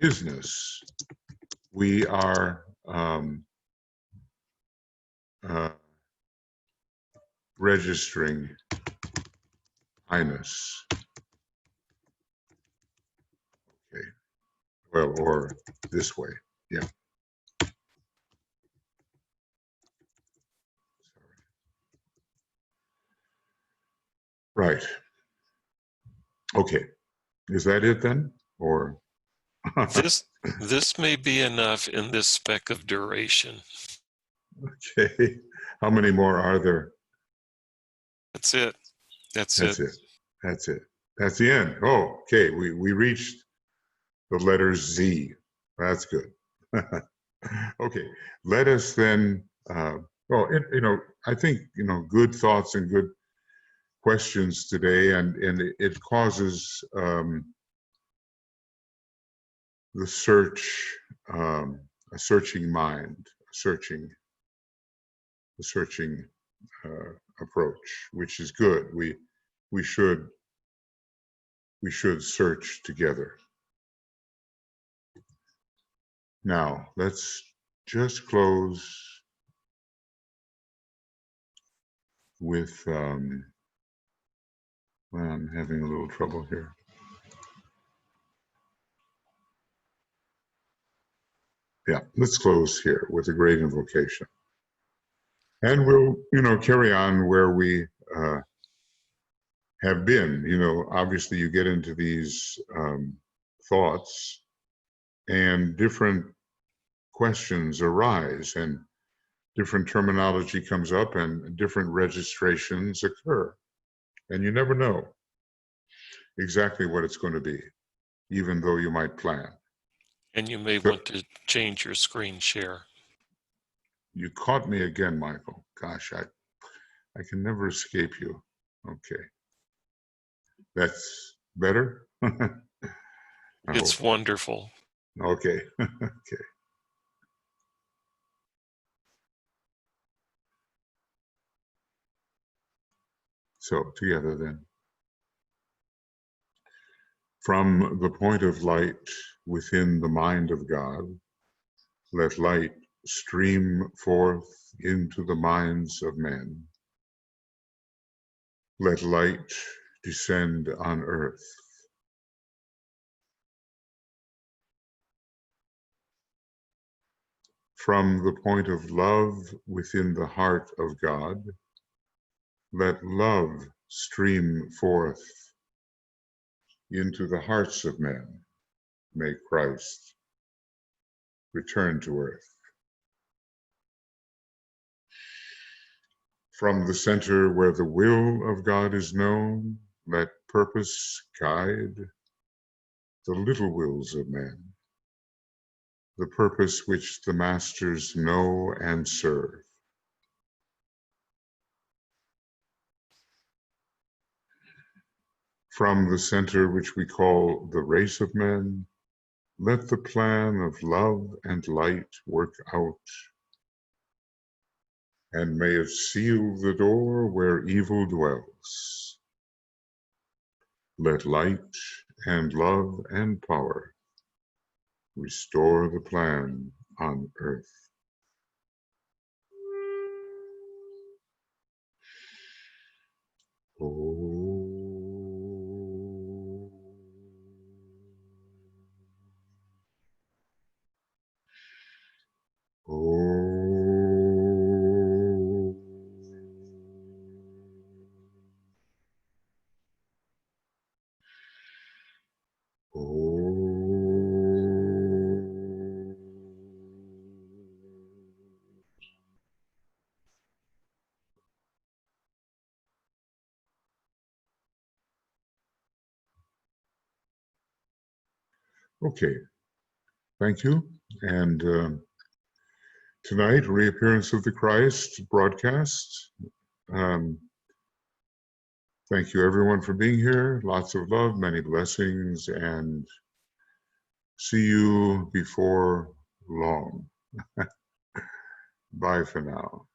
isness, we are registering I-ness. Okay. Well, or this way, yeah. Right. Okay. Is that it then? Or This may be enough in this speck of duration. okay. How many more are there? That's it. That's That's it. it. That's it. That's the end. Oh, okay. We reached the letter Z. That's good. Okay. Let us then, I think, good thoughts and good questions today, and it causes the search, a searching mind, a searching approach, which is good. We should search together. Now let's just close with. Well, I'm having a little trouble here. Yeah, let's close here with a great invocation. And we'll, carry on where we have been. Obviously you get into these thoughts and different questions arise and different terminology comes up and different registrations occur. And you never know exactly what it's going to be, even though you might plan. And you may want to change your screen share. You caught me again, Michael. Gosh, I can never escape you. Okay. That's better? It's wonderful. Okay. Okay. So together then. From the point of light within the mind of God, let light stream forth into the minds of men. Let light descend on earth. From the point of love within the heart of God, let love stream forth into the hearts of men. May Christ return to earth. From the center where the will of God is known, let purpose guide the little wills of men, the purpose which the masters know and serve. From the center which we call the race of men, let the plan of love and light work out, and may it seal the door where evil dwells. Let light and love and power restore the plan on earth. Oh. Oh. Oh. Okay, thank you. And tonight, Reappearance of the Christ broadcast. Thank you everyone for being here. Lots of love, many blessings, and see you before long. Bye for now.